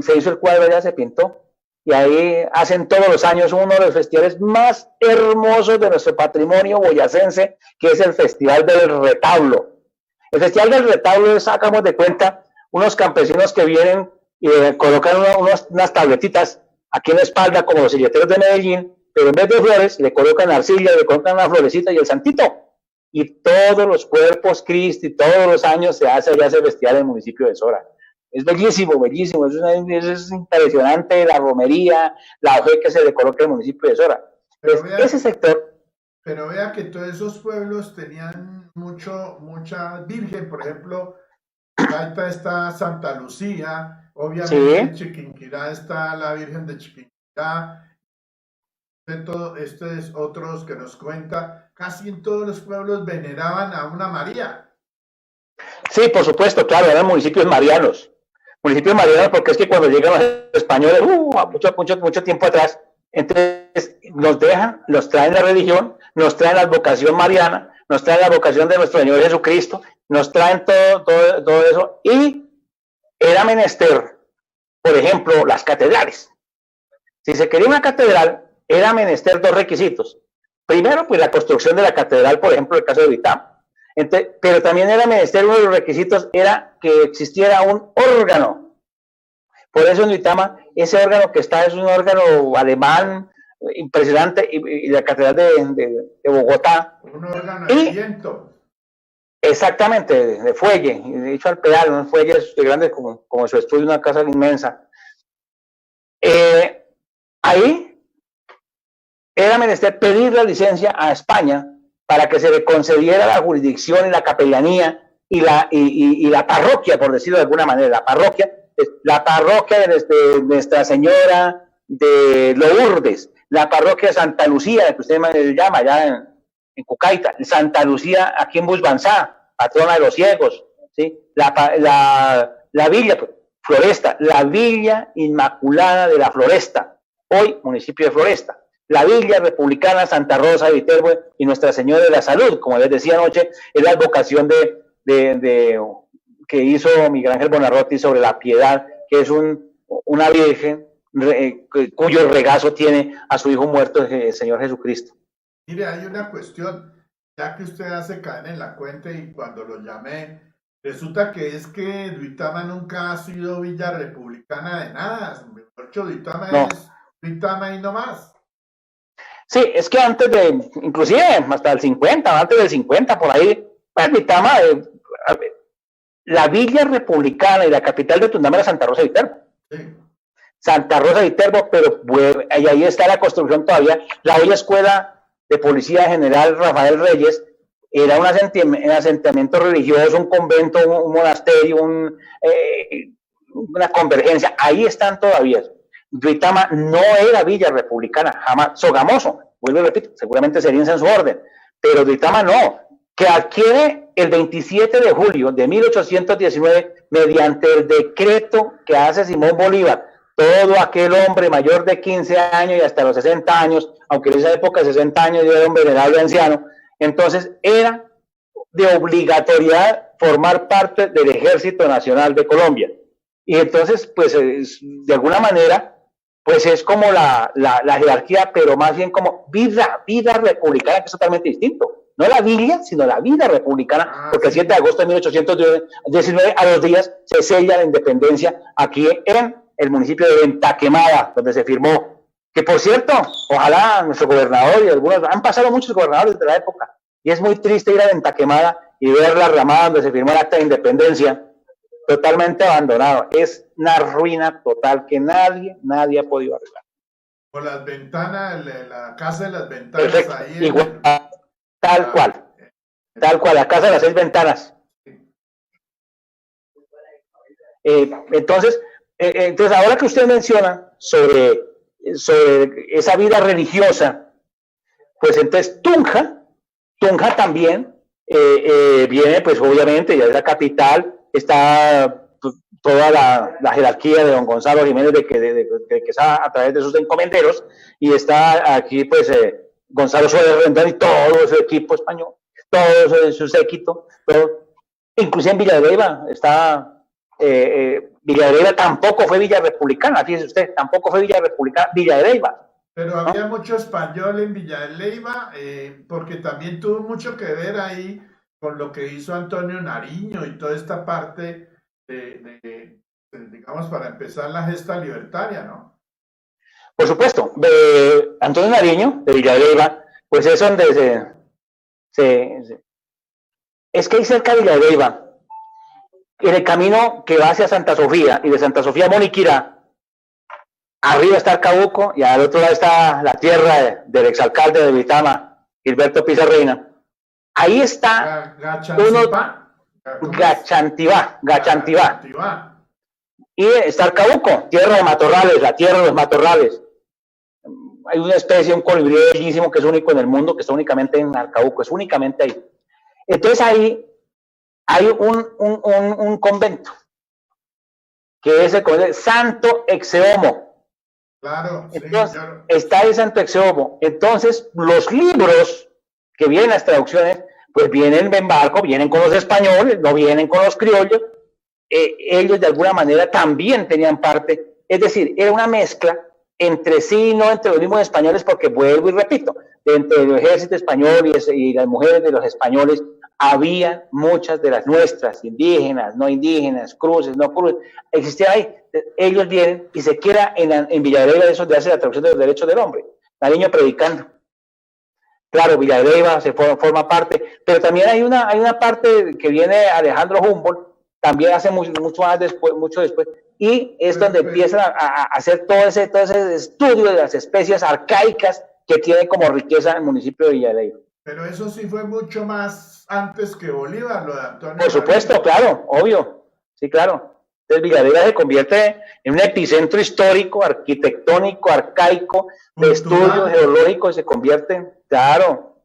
Se hizo el cuadro, ya se pintó, y ahí hacen todos los años uno de los festivales más hermosos de nuestro patrimonio boyacense, que es el Festival del Retablo. El Festival del Retablo es, sacamos de cuenta, unos campesinos que vienen y colocan unas tabletitas aquí en la espalda, como los silleteros de Medellín, pero en vez de flores, le colocan arcilla, le colocan una florecita y el santito. Y todos los cuerpos Cristi, todos los años se hace ese festival en el municipio de Sora. Es bellísimo, bellísimo, es impresionante la romería, la fe que se le coloca en el municipio de Sora. Ese sector. Pero vea que todos esos pueblos tenían mucha virgen, por ejemplo, acá está Santa Lucía, obviamente sí. En Chiquinquirá está la Virgen de Chiquinquirá, estos otros que nos cuenta, casi en todos los pueblos veneraban a una María. Sí, por supuesto, claro, eran municipios marianos. Municipios marianos, porque es que cuando llegan los españoles, mucho tiempo atrás, entonces nos traen la religión, nos traen la vocación mariana, nos traen la vocación de nuestro Señor Jesucristo, nos traen todo eso, y era menester, por ejemplo, las catedrales. Si se quería una catedral, era menester dos requisitos. Primero, pues la construcción de la catedral, por ejemplo, el caso de Duitama. Pero también era menester, uno de los requisitos era que existiera un órgano, Por eso en Duitama, ese órgano que está es un órgano alemán impresionante, y la Catedral de Bogotá. Un órgano de viento. Exactamente, de fuelle, de hecho al pedal, unos fuelles de grandes como su estudio, una casa inmensa. Ahí era menester pedir la licencia a España para que se le concediera la jurisdicción y la capellanía y la parroquia, por decirlo de alguna manera, la parroquia de Nuestra Señora de Lourdes, la parroquia de Santa Lucía, que usted me llama allá en Cucaita, Santa Lucía aquí en Busbanzá, patrona de los ciegos, ¿sí? La villa Floresta, la Villa Inmaculada de la Floresta, hoy municipio de Floresta, la Villa Republicana Santa Rosa de Viterbo y Nuestra Señora de la Salud, como les decía anoche, es la advocación que hizo Miguel Ángel Bonarroti sobre la Piedad, que es una virgen cuyo regazo tiene a su hijo muerto, el Señor Jesucristo. Mire, hay una cuestión, ya que usted hace cadena en la cuenta y cuando lo llamé, resulta que es que Duitama nunca ha sido villa republicana de nada. Duitama no. Es Duitama y no más. Sí, es que inclusive hasta el 50, antes del 50, por ahí, pues Duitama, la villa republicana y la capital de Tundama era Santa Rosa de Viterbo. Sí. Santa Rosa de Viterbo, pero ahí está la construcción todavía. La bella escuela de Policía General Rafael Reyes era un asentamiento religioso, un convento, un monasterio, una convergencia. Ahí están todavía. Duitama no era villa republicana, jamás. Sogamoso, vuelvo y repito, seguramente sería en su orden, pero Duitama no, que adquiere el 27 de julio de 1819 mediante el decreto que hace Simón Bolívar. Todo aquel hombre mayor de 15 años y hasta los 60 años, aunque en esa época de 60 años yo era un venerable anciano, entonces era de obligatoriedad formar parte del Ejército Nacional de Colombia. Y entonces, pues, de alguna manera, pues es como la jerarquía, pero más bien como vida republicana, que es totalmente distinto. No la villa, sino la vida republicana, porque el 7 de agosto de 1819, a 2 días, se sella la independencia aquí en el municipio de Ventaquemada, donde se firmó, que por cierto, ojalá nuestro gobernador y algunos, han pasado muchos gobernadores de la época, y es muy triste ir a Ventaquemada y ver la ramada donde se firmó el acta de independencia, totalmente abandonado. Es una ruina total que nadie ha podido arreglar. Por las ventanas, la casa de las ventanas. Perfecto. Ahí igual, tal cual, la casa de las 6 ventanas. Entonces, ahora que usted menciona sobre esa vida religiosa, pues entonces Tunja también viene, pues obviamente, ya es la capital, está toda la jerarquía de don Gonzalo Jiménez de Quesada a través de sus encomenderos, y está aquí, pues, Gonzalo Suárez Rendón y todo su equipo español, todo su séquito, inclusive en Villa de Leyva está. Villa de Leyva tampoco fue villa republicana, fíjese usted, tampoco fue villa republicana, Villa de Leyva. Pero había mucho español en Villa de Leyva, porque también tuvo mucho que ver ahí con lo que hizo Antonio Nariño y toda esta parte digamos, para empezar la gesta libertaria, ¿no? Por supuesto, Antonio Nariño, de Villa de Leyva, pues es donde es que hay cerca de Villa de Leyva, en el camino que va hacia Santa Sofía y de Santa Sofía a Moniquirá, arriba está Arcabuco y al otro lado está la tierra del exalcalde de Duitama, Gilberto Pizarreina. Ahí está Gachantivá. Y está Arcabuco, tierra de matorrales, la tierra de los matorrales. Hay una especie, un colibrí bellísimo que es único en el mundo, que está únicamente en Arcabuco, es únicamente ahí. Entonces ahí hay un convento, que es el convento Santo Exeomo. Claro, entonces, sí, claro. Está el Santo Exeomo. Entonces, los libros que vienen, las traducciones, pues vienen en barco, vienen con los españoles, no vienen con los criollos. Ellos de alguna manera también tenían parte, es decir, era una mezcla entre sí, no entre los mismos españoles, porque vuelvo y repito, entre el ejército español y las mujeres de los españoles había muchas de las nuestras, indígenas, no indígenas, cruces, no cruces, existían ahí. Ellos vienen y se queda en Villarriba, eso de hace la traducción de los derechos del hombre, Nariño predicando. Claro, Villarriba se forma parte, pero también hay una parte que viene Alejandro Humboldt, también hace mucho después, y es donde empiezan a hacer todo ese estudio de las especies arcaicas que tiene como riqueza el municipio de Villarriba. Pero eso sí fue mucho más antes que Bolívar, lo de Antonio. Por supuesto, claro, obvio, sí, claro. Entonces Villarriba se convierte en un epicentro histórico, arquitectónico, arcaico, de estudio geológico, y se convierte, claro,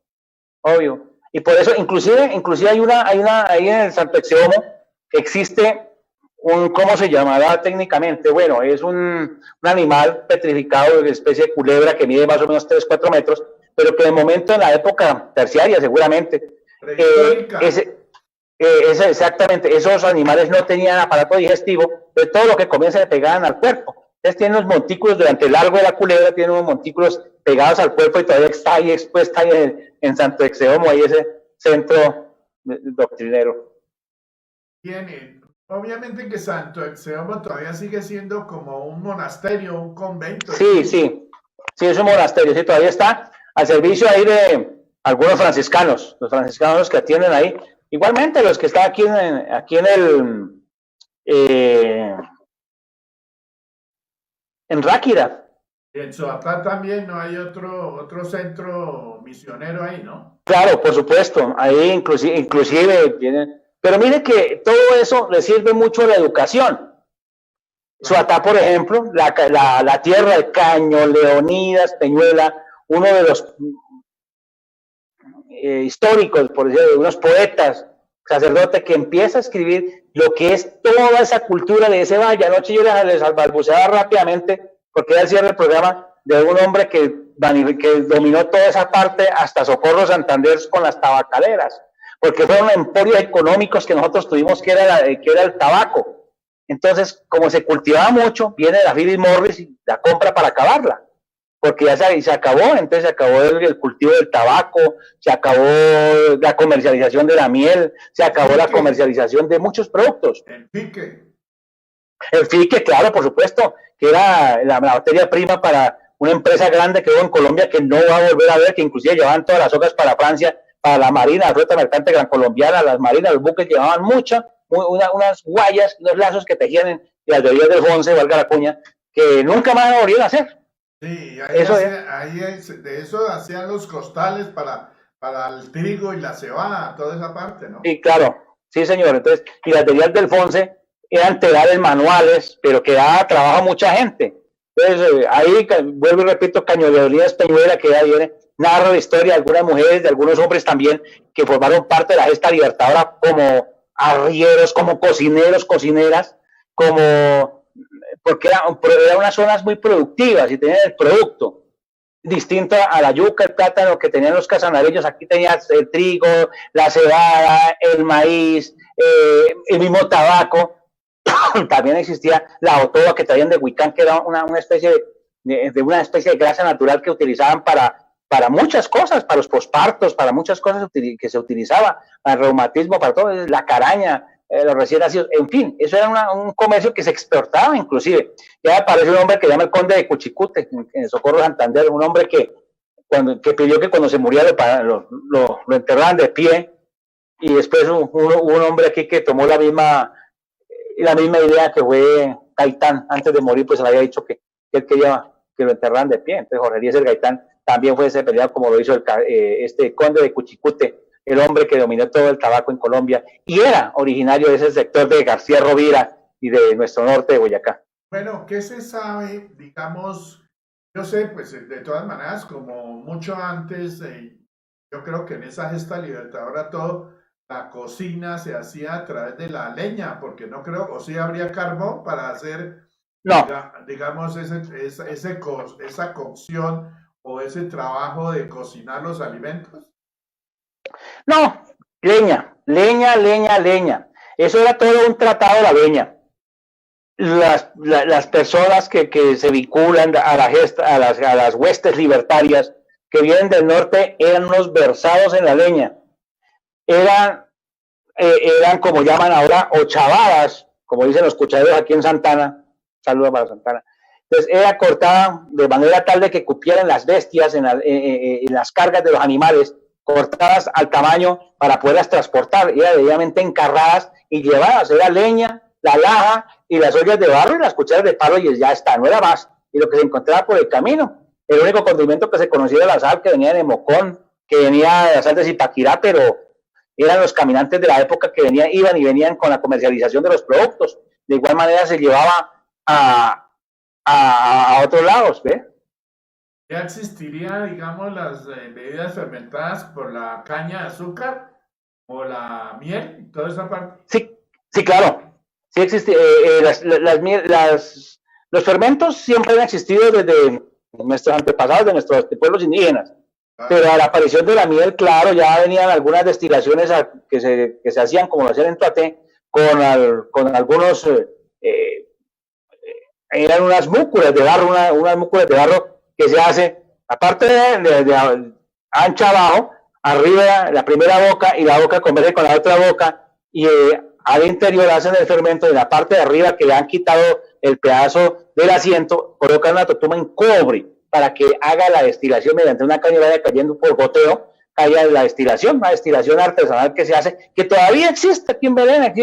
obvio. Y por eso, inclusive ahí en el Santo Exeomo existe ¿cómo se llamará técnicamente? Bueno, es un animal petrificado de especie de culebra que mide más o menos 3-4 metros, pero que de momento en la época terciaria seguramente, exactamente, esos animales no tenían aparato digestivo, de todo lo que comían se le pegaban al cuerpo. Entonces tienen unos montículos durante el largo de la culebra, tienen unos montículos pegados al cuerpo y todavía está ahí expuesta ahí en Santo Exeomo, ahí ese centro doctrinero. Bien, obviamente que Santo Exeomo todavía sigue siendo como un monasterio, un convento. Sí, es un monasterio, sí, todavía está al servicio ahí de algunos franciscanos, los franciscanos que atienden ahí. Igualmente los que están aquí en Ráquira. Y en Soapá también no hay otro centro misionero ahí, ¿no? Claro, por supuesto, ahí inclusive vienen. Pero mire que todo eso le sirve mucho a la educación. Soatá, por ejemplo, la tierra de Caño, Leonidas, Peñuela, uno de los históricos, por decirlo, de unos poetas, sacerdote, que empieza a escribir lo que es toda esa cultura de ese valle. Anoche yo les balbuceaba rápidamente, porque era el cierre del programa, de un hombre que dominó toda esa parte hasta Socorro Santander con las tabacaleras, porque fueron emporios económicos que nosotros tuvimos, que era el tabaco. Entonces, como se cultivaba mucho, viene la Philip Morris y la compra para acabarla, porque ya se acabó. Entonces se acabó el cultivo del tabaco, se acabó la comercialización de la miel, se acabó la comercialización de muchos productos. El fique, claro, por supuesto, que era la materia prima para una empresa grande que hubo en Colombia, que no va a volver a ver, que inclusive llevaban todas las hojas para Francia, para la marina, la flota mercante gran colombiana, las marinas, los buques llevaban unas guayas, unos lazos que tejían en las bebidas del Fonse, valga la cuña, que nunca más volvieron a hacer. Sí, de eso hacían los costales para el trigo y la cebada, toda esa parte, ¿no? Sí, claro, sí, señor. Entonces, y las bebidas del Fonse eran telares manuales, pero que daba trabajo a mucha gente. Entonces, ahí vuelvo y repito, Caño Leonidas Peñuela, que ya viene, narra la historia de algunas mujeres, de algunos hombres también, que formaron parte de la gesta libertadora como arrieros, como cocineros, cocineras, porque eran unas zonas muy productivas y tenían el producto distinto a la yuca, el plátano que tenían los casanareños. Aquí tenías el trigo, la cebada, el maíz, el mismo tabaco. También existía la otoba que traían de Huicán, que era una especie de grasa natural que utilizaban para muchas cosas, para los pospartos, para muchas cosas que se utilizaba, para el reumatismo, para todo, la caraña, los recién nacidos, en fin, eso era un comercio que se exportaba inclusive. Ya aparece un hombre que llama el conde de Cuchicute, en Socorro Santander, un hombre que pidió que cuando se muriera lo enterraran de pie, y después hubo un hombre aquí que tomó la misma idea, que fue Gaitán. Antes de morir, pues le había dicho que él quería que lo enterraran de pie. Entonces Jorge Eliezer Gaitán también fue ese peleado, como lo hizo este conde de Cuchicute, el hombre que dominó todo el tabaco en Colombia y era originario de ese sector de García Rovira y de nuestro norte de Boyacá. Bueno, ¿qué se sabe? Digamos, yo sé, pues de todas maneras, como mucho antes, yo creo que en esa gesta libertadora todo, la cocina se hacía a través de la leña, porque no creo, o sí habría carbón para hacer, no, digamos, esa cocción o ese trabajo de cocinar los alimentos. No, leña. Eso era todo un tratado de la leña. Las personas que se vinculan a las huestes libertarias que vienen del norte eran unos versados en la leña. eran como llaman ahora, ochavadas, como dicen los cuchareros aquí en Santana. Saludos para Santana. Entonces era cortada de manera tal de que cupieran las bestias en las cargas de los animales, cortadas al tamaño para poderlas transportar, y debidamente encarradas y llevadas. Era leña, la laja y las ollas de barro y las cucharas de palo, y ya está, no era más. Y lo que se encontraba por el camino, el único condimento que se conocía era la sal que venía de Mocón, que venía de la sal de Zipaquirá, pero eran los caminantes de la época que iban y venían con la comercialización de los productos. De igual manera se llevaba a otros lados, ¿ve? ¿Ya existiría, digamos, las bebidas fermentadas por la caña de azúcar o la miel y toda esa parte? Sí, sí, claro. Sí existe. Los fermentos siempre han existido desde nuestros antepasados, de nuestros pueblos indígenas. Pero a la aparición de la miel, claro, ya venían algunas destilaciones que se hacían, como lo hacían en Tuaté, con algunos, eran unas múculas de barro, unas múculas de barro que se hace, aparte de ancha abajo, arriba la primera boca, y la boca converge con la otra boca, y al interior hacen el fermento. De la parte de arriba, que le han quitado el pedazo del asiento, colocan una totuma en cobre para que haga la destilación mediante una caña, vaya cayendo por goteo, caiga la destilación, una destilación artesanal que se hace, que todavía existe aquí en Belén, aquí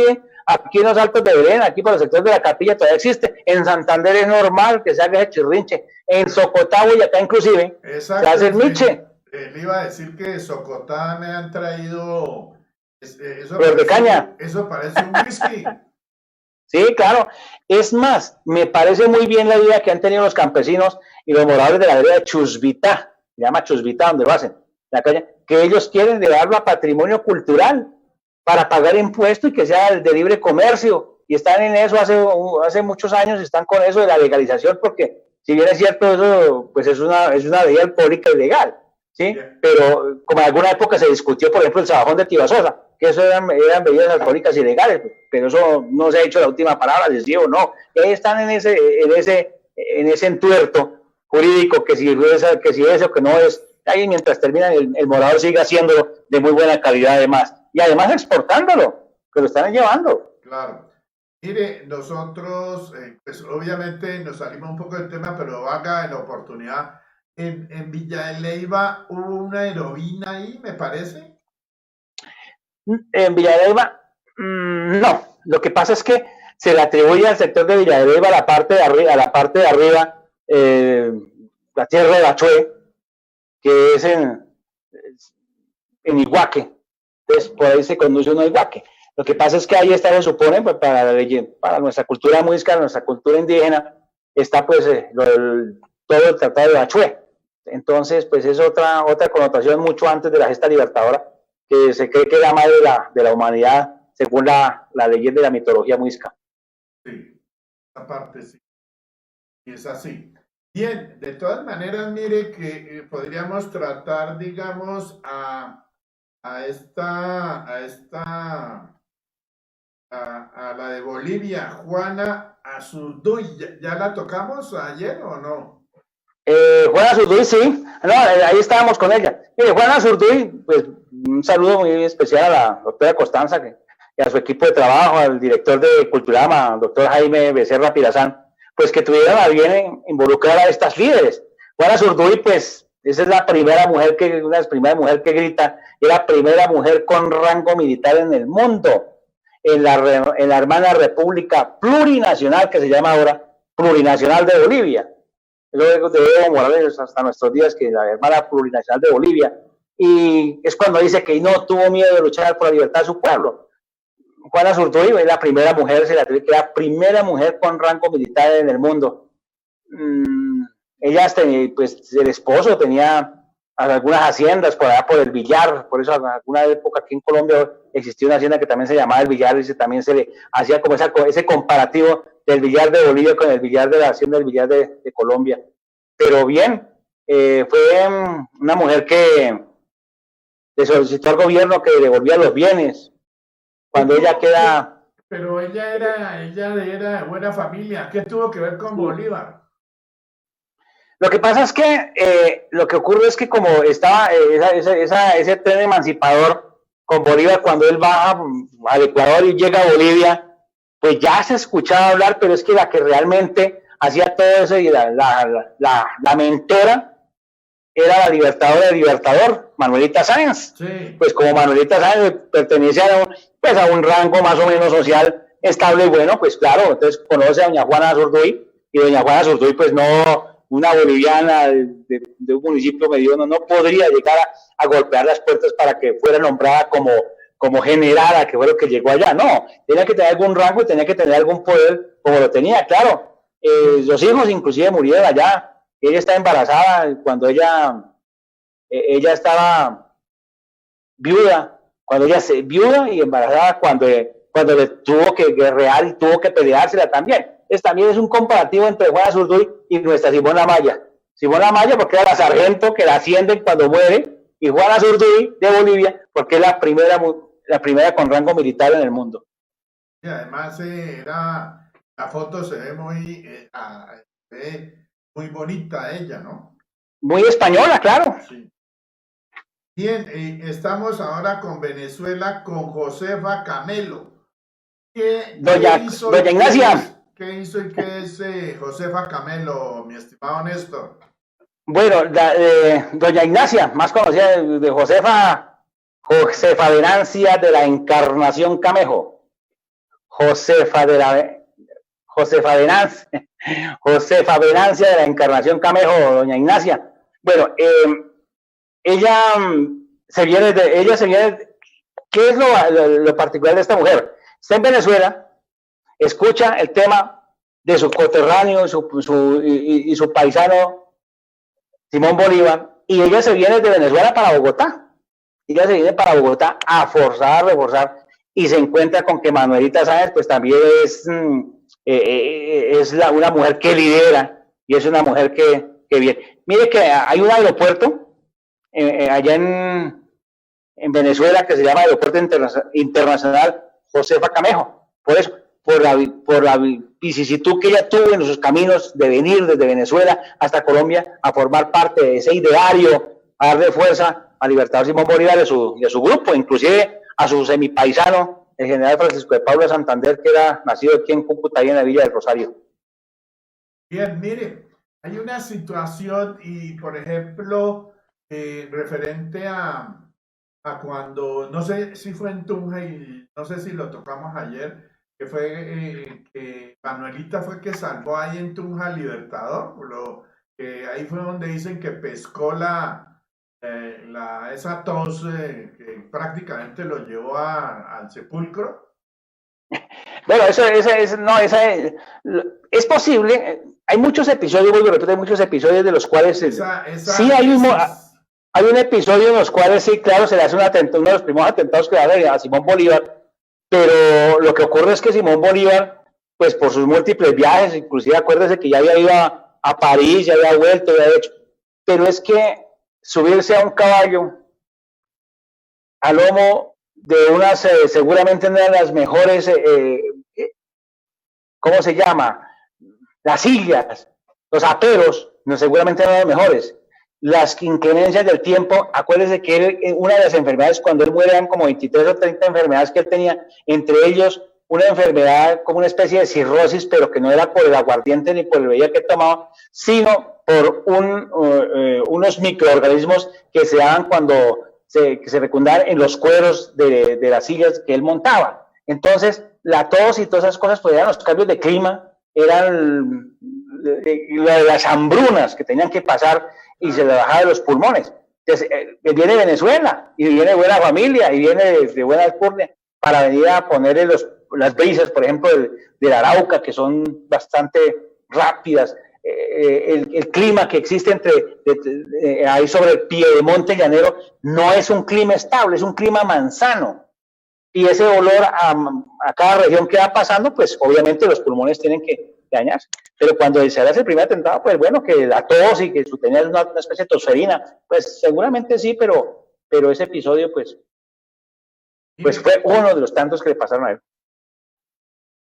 en los Altos de Belén, aquí por el sector de la Capilla todavía existe. En Santander es normal que se haga ese chirrinche, en Socotá y acá inclusive se hace el miche. Le iba a decir que de Socotá me han traído eso, de caña. Eso parece un whisky. Sí, claro. Es más, me parece muy bien la idea que han tenido los campesinos y los moradores de la vereda de Chusvitá, se llama Chusvitá donde lo hacen, la calle, que ellos quieren llevarlo a patrimonio cultural para pagar impuestos y que sea de libre comercio. Y están en eso hace muchos años, están con eso de la legalización, porque si bien es cierto, eso pues es una bebida alcohólica ilegal, ¿sí? Yeah. Pero como en alguna época se discutió, por ejemplo, el sabajón de Tibasosa, que eso eran bebidas alcohólicas ilegales, pero eso no se ha dicho la última palabra, les digo, no. Y ahí están en ese entuerto jurídico, que si es o que no es. Ahí mientras terminan, el morador sigue haciéndolo de muy buena calidad además. Y además exportándolo, que lo están llevando. Claro. Mire, nosotros, pues obviamente nos salimos un poco del tema, pero haga la oportunidad. En Villa de Leyva hubo una heroína ahí, me parece. En Villa de Leyva, no. Lo que pasa es que se le atribuye al sector de Villa de Leyva la parte de arriba, la tierra de Bachué, que es en Iguaque. Entonces, por ahí se conduce uno a Iguaque. Lo que pasa es que ahí está, se supone, pues, para nuestra cultura muisca, nuestra cultura indígena, está pues todo el tratado de Bachué. Entonces, pues es otra connotación mucho antes de la gesta libertadora, que se cree que es la madre de la humanidad, según la leyenda de la mitología muisca. Sí, esa parte sí. Y es así. Bien, de todas maneras, mire que podríamos tratar, digamos, a la de Bolivia, Juana Azurduy. ¿Ya la tocamos ayer o no? Juana Azurduy, sí. No, ahí estábamos con ella. Mire, Juana Azurduy, pues un saludo muy especial a la doctora Costanza y a su equipo de trabajo, al director de Culturama, doctor Jaime Becerra Pirazán, pues que tuvieron a bien involucrar a estas líderes. Juana Azurduy, pues, esa es una de las primeras mujeres que grita, es la primera mujer con rango militar en el mundo, en la hermana República Plurinacional, que se llama ahora Plurinacional de Bolivia. Luego de Evo Morales hasta nuestros días, que la hermana Plurinacional de Bolivia, y es cuando dice que no tuvo miedo de luchar por la libertad de su pueblo. Juana Azurduy es la primera mujer, la primera mujer con rango militar en el mundo. Ella, pues, el esposo tenía algunas haciendas por allá por el Villar, por eso en alguna época aquí en Colombia existió una hacienda que también se llamaba el Villar, y también se le hacía como ese comparativo del Villar de Bolivia con el Villar de la hacienda del Villar de Colombia. Pero bien, fue una mujer que le solicitó al gobierno que le devolvía los bienes. Cuando ella queda... Pero ella era de buena familia. ¿Qué tuvo que ver con Bolívar? Lo que pasa es que lo que ocurre es que como estaba ese tren emancipador con Bolívar cuando él baja al Ecuador y llega a Bolivia, pues ya se escuchaba hablar, pero es que la que realmente hacía todo eso y la mentora era la libertadora de Libertador, Manuelita Sáenz. Sí. Pues como Manuelita Sáenz pertenece a un rango más o menos social estable y bueno, pues claro, entonces conoce a doña Juana Zurduy, y doña Juana Zurduy, pues no, una boliviana de un municipio mediano, no podría llegar a golpear las puertas para que fuera nombrada como generala, que fue lo que llegó allá, no, tenía que tener algún rango y tenía que tener algún poder como lo tenía, claro, los hijos inclusive murieron allá. Ella estaba embarazada cuando ella estaba viuda, cuando ella se viuda y embarazada cuando le tuvo que guerrear y tuvo que peleársela también. También es un comparativo entre Juana Zurduy y nuestra Simón Amaya. Simón Amaya porque era la sargento que la ascienden cuando muere, y Juana Zurduy de Bolivia porque es la primera con rango militar en el mundo. Y además la foto se ve muy bonita ella, ¿no? Muy española, claro. Sí. Bien, estamos ahora con Venezuela, con Josefa Camelo. Doña Ignacia. ¿Qué hizo y qué es Josefa Camelo, mi estimado Néstor? Bueno, doña Ignacia, más conocida de Josefa Venancia de la Encarnación Camejo. Josefa Venancia de la Encarnación Camejo, doña Ignacia. Bueno, ella se viene, ¿qué es lo particular de esta mujer? Está en Venezuela, escucha el tema de su coterráneo y su paisano Simón Bolívar, y ella se viene de Venezuela para Bogotá. Ella se viene para Bogotá a reforzar, y se encuentra con que Manuelita Sáenz, pues también es una mujer que lidera, y es una mujer que viene. Mire que hay un aeropuerto allá en Venezuela que se llama Aeropuerto Internacional Josefa Camejo. Por eso, por la vicisitud que ella tuvo en sus caminos de venir desde Venezuela hasta Colombia a formar parte de ese ideario, a darle fuerza al Libertador Simón Bolívar y a su grupo, inclusive a su semipaisano, el general Francisco de Paula Santander, que era nacido aquí en Cúcuta y en la Villa del Rosario. Bien, mire, hay una situación y, por ejemplo, referente a cuando, no sé si fue en Tunja y no sé si lo tocamos ayer, que fue que Manuelita fue que salvó ahí en Tunja al Libertador, ahí fue donde dicen que pescó esa tos que prácticamente lo llevó al sepulcro. Bueno, es posible. Hay muchos episodios, vuelvo a repetir, hay muchos episodios de los cuales sí hay un episodio en los cuales sí, claro, se le hace uno de los primeros atentados que le hacen a Simón Bolívar, pero lo que ocurre es que Simón Bolívar, pues por sus múltiples viajes, inclusive acuérdese que ya había ido a París, ya había vuelto, ya había hecho, pero es que subirse a un caballo a lomo de unas, seguramente una de las mejores, ¿cómo se llama? Las sillas, los aperos, no, seguramente eran los mejores. Las inclemencias del tiempo, acuérdese que una de las enfermedades, cuando él muere, eran como 23 o 30 enfermedades que él tenía, entre ellos una enfermedad como una especie de cirrosis, pero que no era por el aguardiente ni por el bebida que tomaba, sino por unos microorganismos que se daban cuando se fecundaban en los cueros de las sillas que él montaba. Entonces, la tos y todas esas cosas, pues eran los cambios de clima, eran las hambrunas que tenían que pasar y se le bajaba de los pulmones. Entonces, viene de Venezuela y viene de buena familia y viene de buena alcurnia para venir a ponerle las brisas, por ejemplo, del Arauca, que son bastante rápidas. El clima que existe ahí sobre el Piedemonte llanero no es un clima estable, es un clima manzano. Y ese olor a cada región que va pasando, pues obviamente los pulmones tienen que dañarse. Pero cuando se hace el primer atentado, pues bueno, que la tos y que tenía una especie de tosferina, pues seguramente sí, pero ese episodio, pues fue uno de los tantos que le pasaron a él.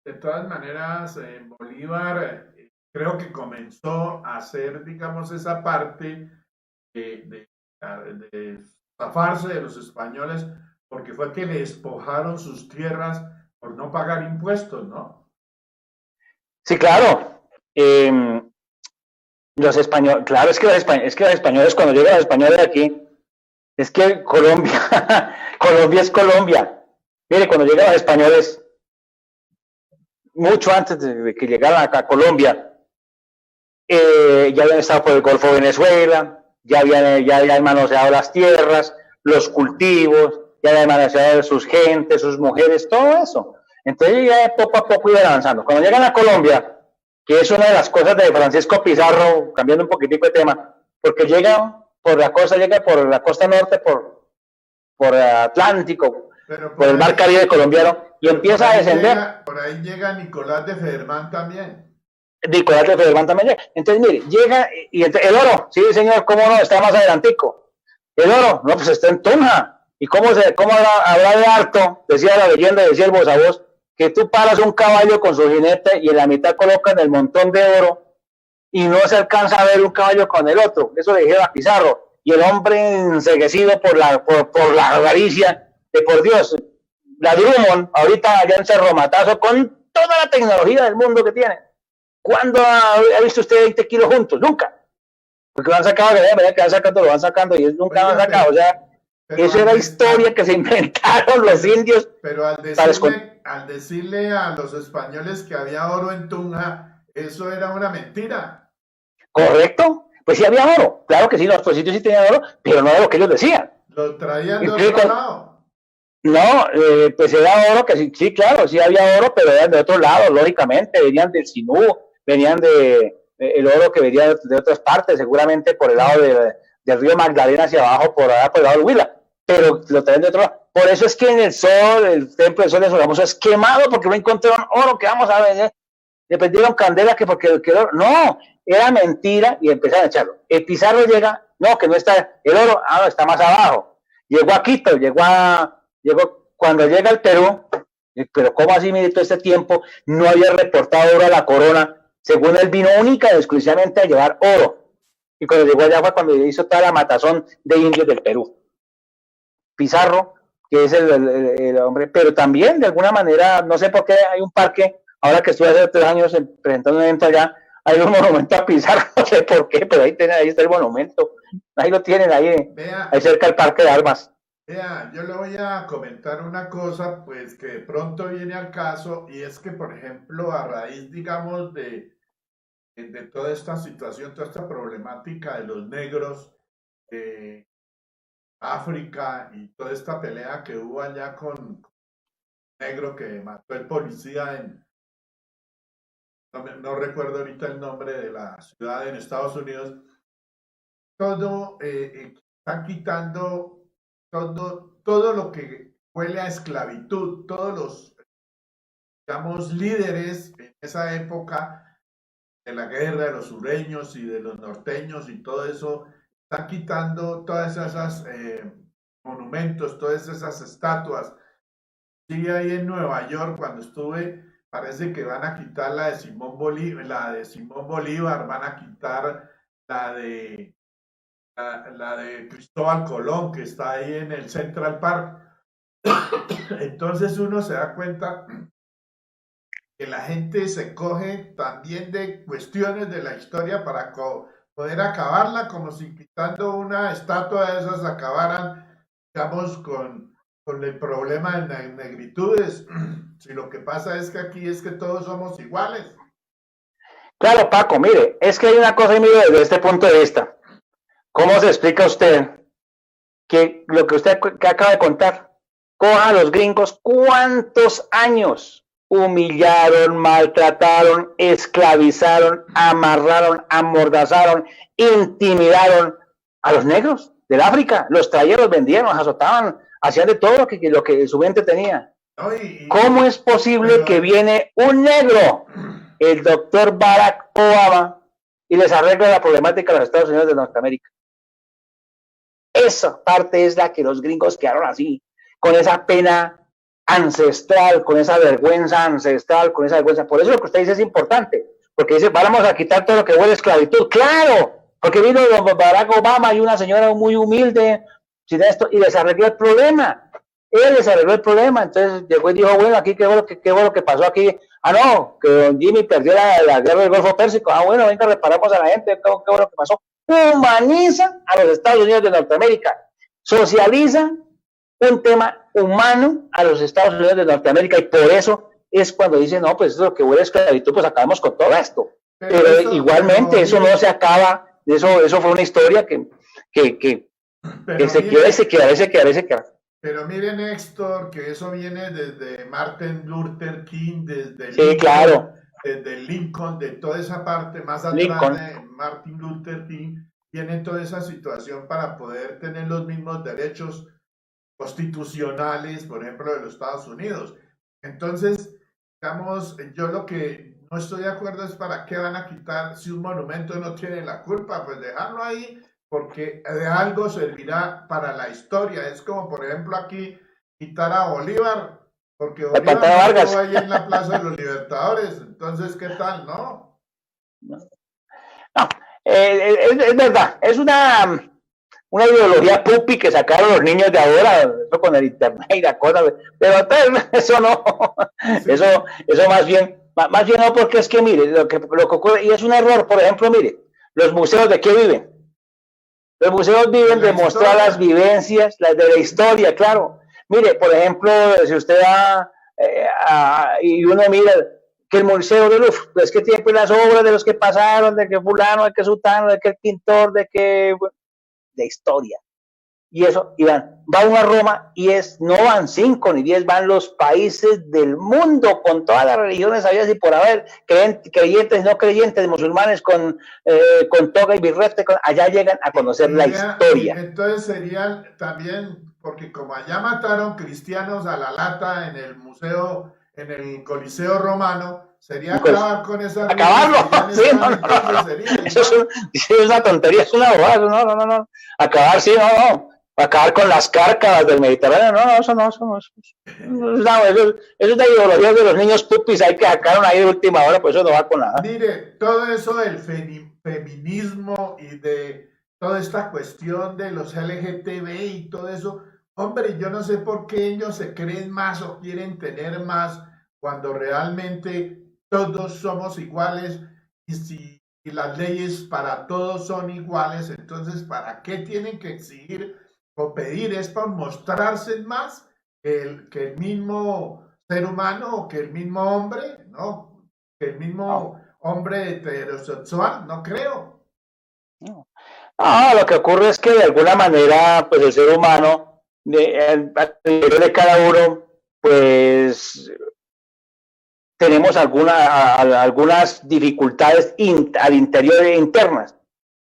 De todas maneras, en Bolívar creo que comenzó a hacer, digamos, esa parte de zafarse de los españoles porque fue que le despojaron sus tierras por no pagar impuestos, ¿no? Sí, claro. Los españoles, claro, es que los españoles, cuando llegan los españoles aquí, es que Colombia, Colombia es Colombia. Mire, cuando llegan los españoles, mucho antes de que llegaran acá a Colombia, ya habían estado por el Golfo de Venezuela, ya habían manoseado las tierras, los cultivos, ya habían manoseado sus gentes, sus mujeres, todo eso. Entonces ya poco a poco iban avanzando. Cuando llegan a Colombia, que es una de las cosas de Francisco Pizarro, cambiando un poquitico de tema, porque llega por la costa norte, por Atlántico, Pero por el mar Caribe colombiano, y empieza a descender. Por ahí llega Nicolás de Federman también. Nicolás de Federman también llega. Entonces, mire, llega, y el oro, sí, señor, ¿cómo no? Está más adelantico. El oro, no, pues está en Tunja. ¿Y cómo habrá de harto? Decía la leyenda, decía el voz a voz, que tú paras un caballo con su jinete y en la mitad colocan el montón de oro y no se alcanza a ver un caballo con el otro. Eso le dijeron a Pizarro. Y el hombre enceguecido por la avaricia, de por Dios, la Drummond, ahorita allá en Cerro Matazo, con toda la tecnología del mundo que tiene. ¿Cuándo ha visto usted 20 kilos juntos? Nunca. Porque lo han sacado, lo van sacando y ellos nunca lo han sacado. O sea, esa era la historia que se inventaron los indios. Pero al decirle a los españoles que había oro en Tunja, eso era una mentira. Correcto. Pues sí había oro. Claro que sí, los sitios sí tenían oro, pero no era lo que ellos decían. Lo traían de otro lado. No, pues era oro que sí, claro, sí había oro, pero eran de otro lado, lógicamente. Venían del Sinú, venían el oro que venía de otras partes, seguramente por el lado del río Magdalena hacia abajo, por allá por el lado del Huila, pero lo traen de otro lado. Por eso es que en el sol, el templo del sol de Sogamoso es quemado, porque no encontraron oro, que vamos a ver, le prendieron candela que porque el oro, no, era mentira y empezaron a echarlo. El Pizarro llega, no, que no está el oro, no, está más abajo. Llegó a Quito, cuando llega al Perú, pero ¿cómo así, mire, todo este tiempo no había reportado oro a la corona? Según él vino única y exclusivamente a llevar oro. Y cuando llegó allá fue cuando hizo toda la matazón de indios del Perú. Pizarro, que es el hombre, pero también de alguna manera, no sé por qué hay un parque, ahora que estuve hace 3 años presentando un evento allá, hay un monumento a Pizarro, no sé por qué, pero ahí está el monumento, ahí lo tienen, ahí cerca del Parque de Armas. Vea, yo le voy a comentar una cosa, pues que de pronto viene al caso, y es que, por ejemplo, a raíz, digamos, de toda esta situación, toda esta problemática de los negros, África y toda esta pelea que hubo allá con negro que mató el policía no recuerdo ahorita el nombre de la ciudad en Estados Unidos, todo están quitando todo lo que huele a esclavitud, todos los, digamos, líderes en esa época de la guerra de los sureños y de los norteños y todo eso, están quitando todas esas monumentos, todas esas estatuas. Sí, ahí en Nueva York, cuando estuve, parece que van a quitar la de Simón Bolívar, van a quitar la de Cristóbal Colón, que está ahí en el Central Park. Entonces uno se da cuenta que la gente se coge también de cuestiones de la historia para poder acabarla, como si quitando una estatua de esas acabaran, digamos, con el problema de negritudes. Si lo que pasa es que aquí es que todos somos iguales. Claro, Paco, mire, es que hay una cosa, y mire, desde este punto de vista, ¿cómo se explica usted que lo que usted acaba de contar, coja a los gringos, cuántos años humillaron, maltrataron, esclavizaron, amarraron, amordazaron, intimidaron a los negros del África, los traían, los vendían, los azotaban, hacían de todo lo que su mente tenía? ¿Cómo es posible que viene un negro, el doctor Barack Obama, y les arregla la problemática de los Estados Unidos de Norteamérica? Esa parte es la que los gringos quedaron así, con esa pena ancestral, con esa vergüenza ancestral, con esa vergüenza. Por eso lo que usted dice es importante, porque dice, vamos a quitar todo lo que huele a esclavitud. ¡Claro! Porque vino Barack Obama y una señora muy humilde, sin esto, y les arregló el problema. Él les arregló el problema, entonces llegó y dijo, bueno, aquí qué fue lo que pasó aquí. Ah, no, que don Jimmy perdió la guerra del Golfo Pérsico. Ah, bueno, venga, reparamos a la gente, qué fue lo que pasó. Humaniza a los Estados Unidos de Norteamérica, socializa un tema humano a los Estados Unidos de Norteamérica, y por eso es cuando dicen, no, pues eso es lo que huele a esclavitud, pues acabamos con todo esto. Pero igualmente eso no se acaba, eso fue una historia que se queda. Pero miren, Héctor, que eso viene desde Martin Luther King, desde sí, claro. Desde Lincoln, de toda esa parte, más atrás Lincoln. de Martin Luther King, viene toda esa situación para poder tener los mismos derechos constitucionales, por ejemplo, de los Estados Unidos. Entonces, digamos, yo lo que no estoy de acuerdo es para qué van a quitar, si un monumento no tiene la culpa, pues dejarlo ahí, porque de algo servirá para la historia. Es como, por ejemplo, aquí quitar a Bolívar, porque Bolívar estuvo ahí en la Plaza de los Libertadores. Entonces, ¿qué tal, no? No, es verdad, es una ideología pupi que sacaron los niños de ahora, eso con el internet y la cosa, pero eso no, sí. eso más bien no, porque es que mire, lo que ocurre, y es un error, por ejemplo, mire, los museos ¿de qué viven? Los museos viven de mostrar las vivencias, las de la historia, claro. Mire, por ejemplo, si usted va y uno mira que el Museo del Louvre, pues que tiene las obras de los que pasaron, de que fulano, de que sultano, de que el pintor, de que de historia. Y eso, y va uno a Roma y no van 5 ni 10, van los países del mundo con todas las religiones habidas y por haber, creyentes y no creyentes, musulmanes con toga y birrete, allá llegan a conocer la historia. Entonces sería también, porque como allá mataron cristianos a la lata en el museo, en el Coliseo Romano, sería acabar con esa... Acabarlo, sí, no. Eso es una tontería, es una bobada, no. Acabar, sí, no. Acabar con las cárcavas del Mediterráneo, eso no. Eso es la ideología de los niños pupis, hay que sacaron ahí de última hora, pues eso no va con nada. Mire, todo eso del feminismo y de toda esta cuestión de los LGTB y todo eso, hombre, yo no sé por qué ellos se creen más o quieren tener más cuando realmente todos somos iguales, y si las leyes para todos son iguales, entonces ¿para qué tienen que exigir o pedir? Es para mostrarse más que el mismo ser humano o que el mismo hombre, ¿no? Que el mismo hombre heterosexual, no creo. No, lo que ocurre es que de alguna manera, pues el ser humano, de cada uno, pues tenemos algunas dificultades al interior e internas.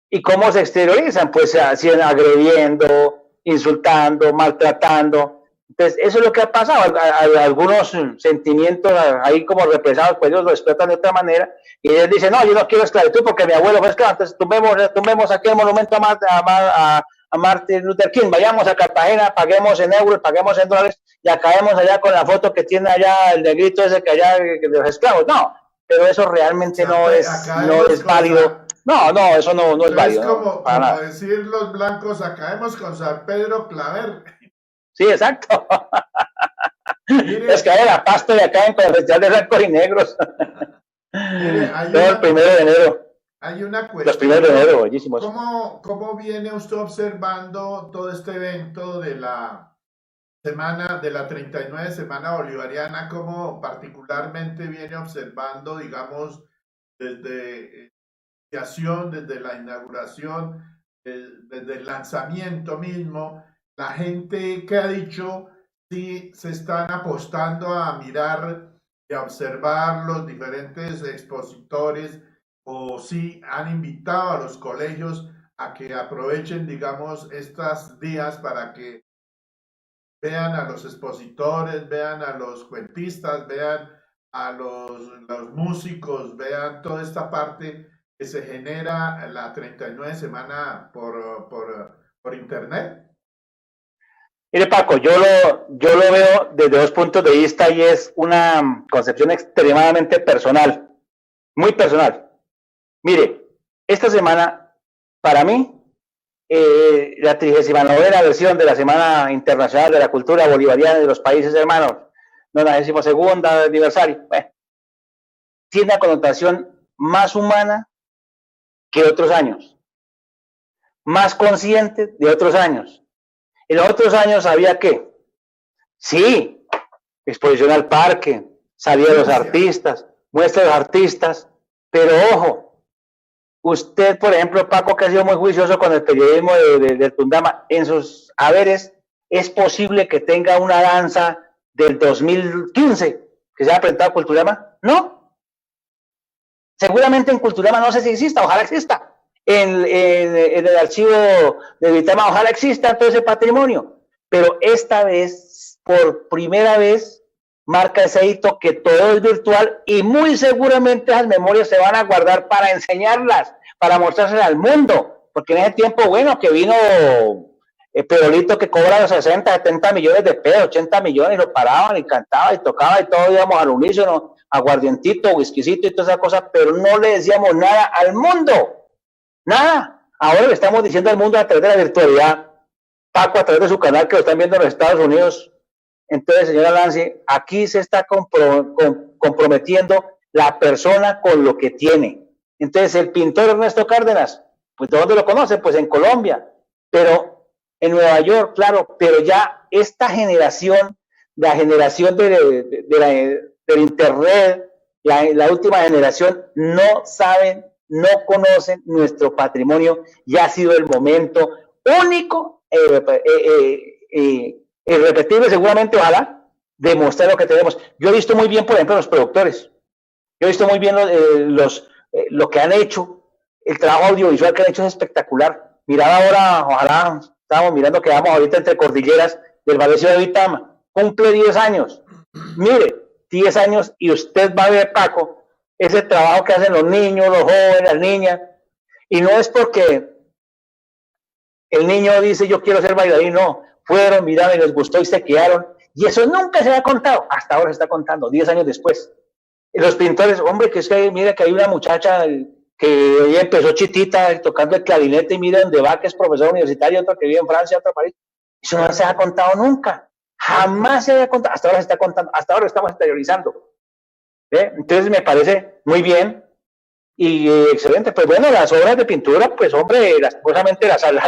¿Y cómo se exteriorizan? Pues agrediendo, insultando, maltratando. Entonces, eso es lo que ha pasado. Algunos sentimientos ahí como represados, pues ellos lo explotan de otra manera. Y ellos dicen, no, yo no quiero esclavitud porque mi abuelo fue esclavo. Entonces, tumbemos aquí el monumento a Martin Luther King. Vayamos a Cartagena, paguemos en euros, paguemos en dólares, y acabemos allá con la foto que tiene allá el negrito ese que allá de los esclavos. No, pero eso realmente no es válido. No, eso no es válido. Es como decir los blancos, acabemos con San Pedro Claver. Sí, exacto. Mire, es que hay la pasta y acaban con el festival de blancos y negros. Mire, el 1 de enero. Hay una cuestión. Los 1 de enero, bellísimos. ¿Cómo viene usted observando todo este evento de la semana, de la 39 Semana Bolivariana? ¿Cómo particularmente viene observando, digamos, desde la inauguración, desde el lanzamiento mismo, la gente que ha dicho si se están apostando a mirar y a observar los diferentes expositores, o si han invitado a los colegios a que aprovechen, digamos, estos días para que vean a los expositores, vean a los cuentistas, vean a los músicos, vean toda esta parte que se genera la 39 Semana por internet? Mire, Paco, yo lo veo desde 2 puntos de vista, y es una concepción extremadamente personal, muy personal. Mire, esta semana, para mí, la 39ª versión de la Semana Internacional de la Cultura Bolivariana de los Países Hermanos, 92º aniversario. Bueno, tiene una connotación más humana que otros años, más consciente de otros años. En los otros años había que, sí, exposición al parque, salida de los artistas, muestra de los artistas, pero ojo, usted, por ejemplo, Paco, que ha sido muy juicioso con el periodismo del Tundama, en sus haberes, ¿es posible que tenga una danza del 2015 que se haya presentado a Culturama? No. Seguramente en Culturama no sé si exista, ojalá exista. En el archivo de Vitama, ojalá exista todo ese patrimonio. Pero esta vez, por primera vez, marca ese hito que todo es virtual y muy seguramente esas memorias se van a guardar para enseñarlas, para mostrárselas al mundo. Porque en ese tiempo, bueno, que vino Pedrolito que cobra 60, 70 millones de pesos, 80 millones, y lo paraban y cantaba y tocaba y todos íbamos al unísono, aguardientito, whiskycito y toda esa cosa, pero no le decíamos nada al mundo. Nada. Ahora le estamos diciendo al mundo a través de la virtualidad, Paco, a través de su canal que lo están viendo en los Estados Unidos. Entonces, señora Lancy, aquí se está comprometiendo la persona con lo que tiene. Entonces, el pintor Ernesto Cárdenas, pues ¿de dónde lo conoce? Pues en Colombia, pero en Nueva York, claro, pero ya esta generación, la generación del Internet, la última generación, no saben, no conocen nuestro patrimonio, y ha sido el momento único, irrepetible seguramente, ojalá, demostrar lo que tenemos. Yo he visto muy bien, por ejemplo, los productores, yo he visto muy bien lo que han hecho, el trabajo audiovisual que han hecho es espectacular. Mirad ahora, ojalá, estábamos mirando que vamos ahorita entre cordilleras del Valle de Vitama, cumple 10 años, mire, 10 años, y usted va a ver, Paco, ese trabajo que hacen los niños, los jóvenes, las niñas, y no es porque el niño dice yo quiero ser bailarín, no, fueron, miraron y les gustó y se quedaron, y eso nunca se había contado, hasta ahora se está contando, 10 años después. Y los pintores, hombre, que es que mira que hay una muchacha que ella empezó chitita tocando el clarinete y mira dónde va, que es profesor universitario, otro que vive en Francia, otro en París, eso no se ha contado nunca, jamás se había contado, hasta ahora se está contando, hasta ahora lo estamos exteriorizando. Entonces me parece muy bien y excelente. Pues bueno, las obras de pintura, pues hombre, justamente la sala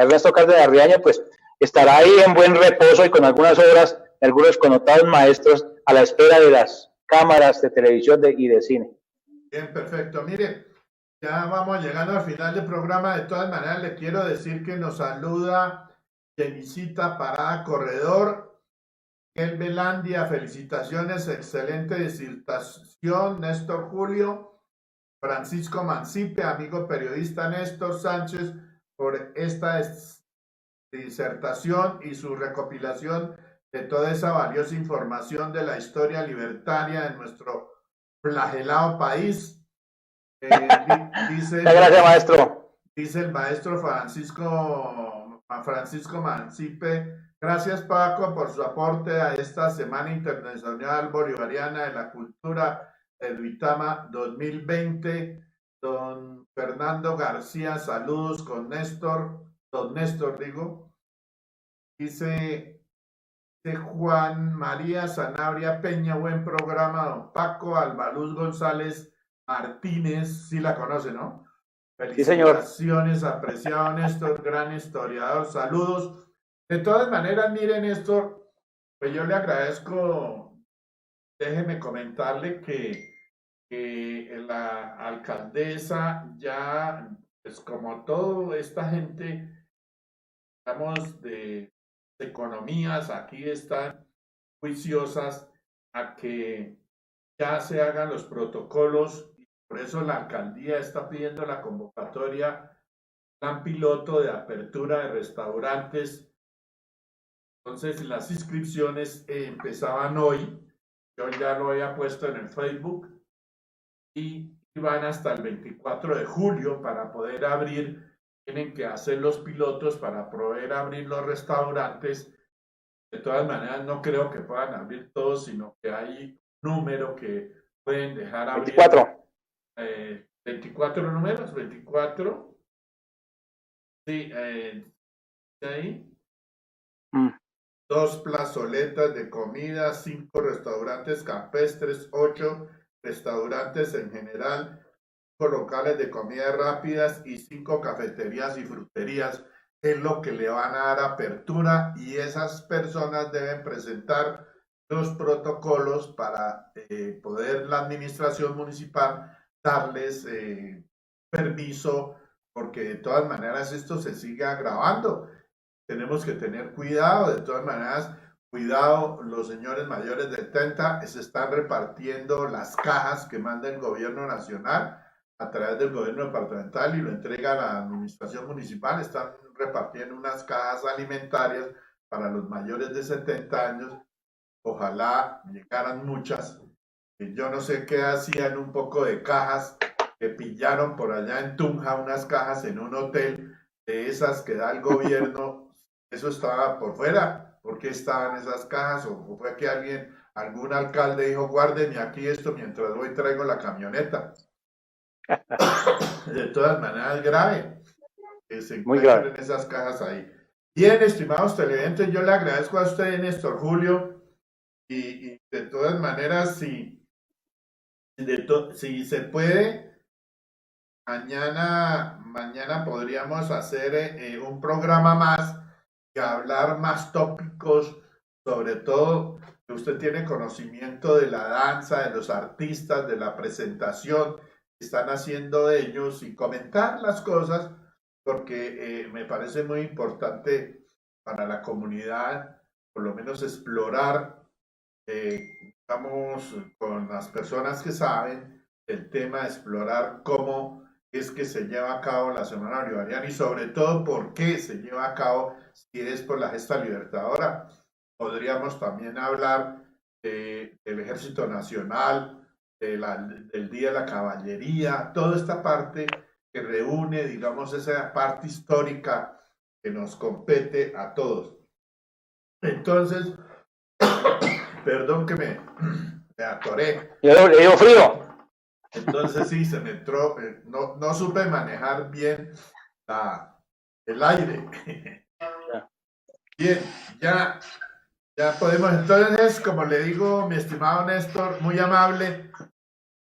Ernesto Cárdenas Arriaño, pues estará ahí en buen reposo y con algunas obras, algunos connotados maestros a la espera de las cámaras de televisión y de cine. Bien, perfecto. Mire, ya vamos llegando al final del programa. De todas maneras, le quiero decir que nos saluda Jenicita Parada Corredor. El Belandia, felicitaciones, excelente disertación, Néstor Julio, Francisco Mancipe, amigo periodista Néstor Sánchez, por esta disertación y su recopilación de toda esa valiosa información de la historia libertaria de nuestro flagelado país. Gracias, maestro. Dice el maestro Francisco Mancipe. Gracias, Paco, por su aporte a esta Semana Internacional Bolivariana de la Cultura de Duitama 2020. Don Fernando García, saludos con Néstor. Don Néstor, digo. Dice Juan María Sanabria Peña, buen programa. Don Paco Albaluz González Martínez, sí la conoce, ¿no? Felicitaciones, sí, apreciado Néstor, gran historiador. Saludos. De todas maneras, miren esto, pues yo le agradezco, déjeme comentarle que la alcaldesa ya, pues como toda esta gente, digamos, de economías, aquí están juiciosas a que ya se hagan los protocolos, y por eso la alcaldía está pidiendo la convocatoria, plan piloto de apertura de restaurantes. Entonces las inscripciones empezaban hoy, yo ya lo había puesto en el Facebook, y van hasta el 24 de julio para poder abrir. Tienen que hacer los pilotos para poder abrir los restaurantes. De todas maneras no creo que puedan abrir todos, sino que hay un número que pueden dejar abrir. 24. 24 números, 24. Sí, ahí. Mm. 2 plazoletas de comida, 5 restaurantes campestres, 8 restaurantes en general, 5 locales de comida rápidas y 5 cafeterías y fruterías. Es lo que le van a dar apertura y esas personas deben presentar los protocolos para poder la administración municipal darles permiso, porque de todas maneras esto se sigue agravando. Tenemos que tener cuidado, de todas maneras, cuidado, los señores mayores de 70 se están repartiendo las cajas que manda el gobierno nacional a través del gobierno departamental y lo entrega a la administración municipal. Están repartiendo unas cajas alimentarias para los mayores de 70 años. Ojalá llegaran muchas. Yo no sé qué hacían un poco de cajas que pillaron por allá en Tunja, unas cajas en un hotel de esas que da el gobierno. Eso estaba por fuera. ¿Por qué estaban esas cajas? ¿O fue que algún alcalde dijo, guárdenme aquí esto mientras voy y traigo la camioneta? De todas maneras es grave que se encuentren esas cajas ahí. Bien, estimados televidentes, yo le agradezco a usted, Néstor Julio, y de todas maneras, si se puede, mañana podríamos hacer un programa más y hablar más tópicos, sobre todo que usted tiene conocimiento de la danza, de los artistas, de la presentación que están haciendo ellos y comentar las cosas, porque me parece muy importante para la comunidad, por lo menos explorar, estamos con las personas que saben el tema, explorar cómo es que se lleva a cabo la Semana Bolivariana y sobre todo por qué se lleva a cabo, si es por la gesta libertadora. Podríamos también hablar del Ejército Nacional, del Día de la Caballería, toda esta parte que reúne, digamos, esa parte histórica que nos compete a todos. Entonces, perdón que me atoré. Le dio frío. Entonces sí, se me entró, no supe manejar bien el aire. Bien, ya podemos. Entonces, como le digo, mi estimado Néstor, muy amable.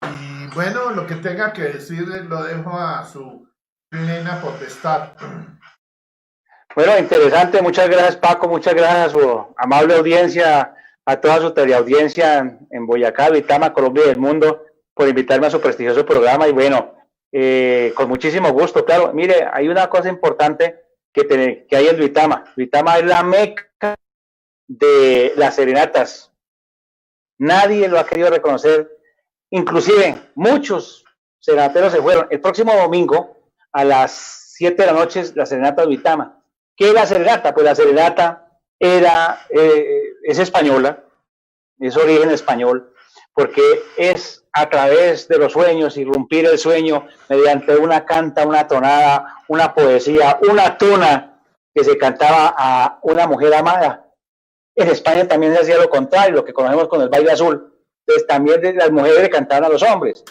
Y bueno, lo que tenga que decirle lo dejo a su plena potestad. Bueno, interesante. Muchas gracias, Paco. Muchas gracias a su amable audiencia, a toda su teleaudiencia en Boyacá, Duitama, Colombia y el mundo, por invitarme a su prestigioso programa. Y bueno, con muchísimo gusto, claro. Mire, hay una cosa importante que hay en Duitama. Duitama es la meca de las serenatas. Nadie lo ha querido reconocer. Inclusive, muchos serenateros se fueron. El próximo domingo, a las 7 de la noche, la serenata de Duitama. ¿Qué es la serenata? Pues la serenata es española, es origen español, porque es a través de los sueños, irrumpir el sueño mediante una canta, una tonada, una poesía, una tuna que se cantaba a una mujer amada. En España también se hacía lo contrario, lo que conocemos con el baile azul. Entonces también las mujeres le cantaban a los hombres.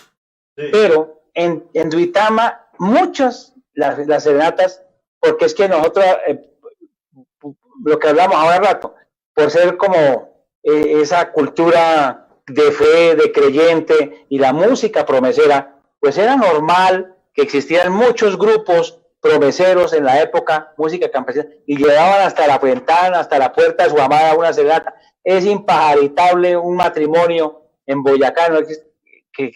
Sí. Pero en Duitama, muchas las serenatas, porque es que nosotros, lo que hablamos ahora rato, por ser como esa cultura de fe, de creyente y la música promesera, pues era normal que existieran muchos grupos promeseros en la época, música campesina, y llevaban hasta la ventana, hasta la puerta de su amada una serenata. Es impajaritable un matrimonio en Boyacá, ¿no? que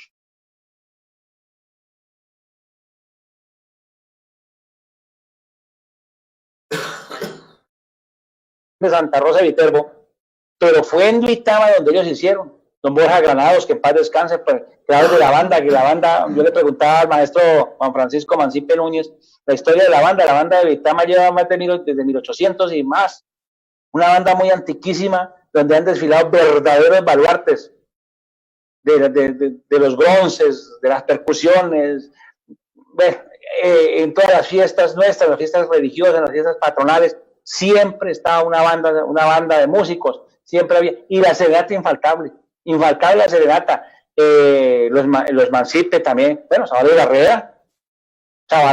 de Santa Rosa de Viterbo, pero fue en Duitama donde ellos hicieron. Don Borja Granados, que en paz descanse, pues, creador de la banda, que la banda, yo le preguntaba al maestro Juan Francisco Mancipe Núñez, la historia de la banda de Duitama lleva más desde 1800 y más, una banda muy antiquísima, donde han desfilado verdaderos baluartes de los bronces, de las percusiones, bueno, en todas las fiestas nuestras, las fiestas religiosas, las fiestas patronales, siempre estaba una banda de músicos, siempre había, y la serenata infaltable la serenata, los Mancipe también, bueno, Zavala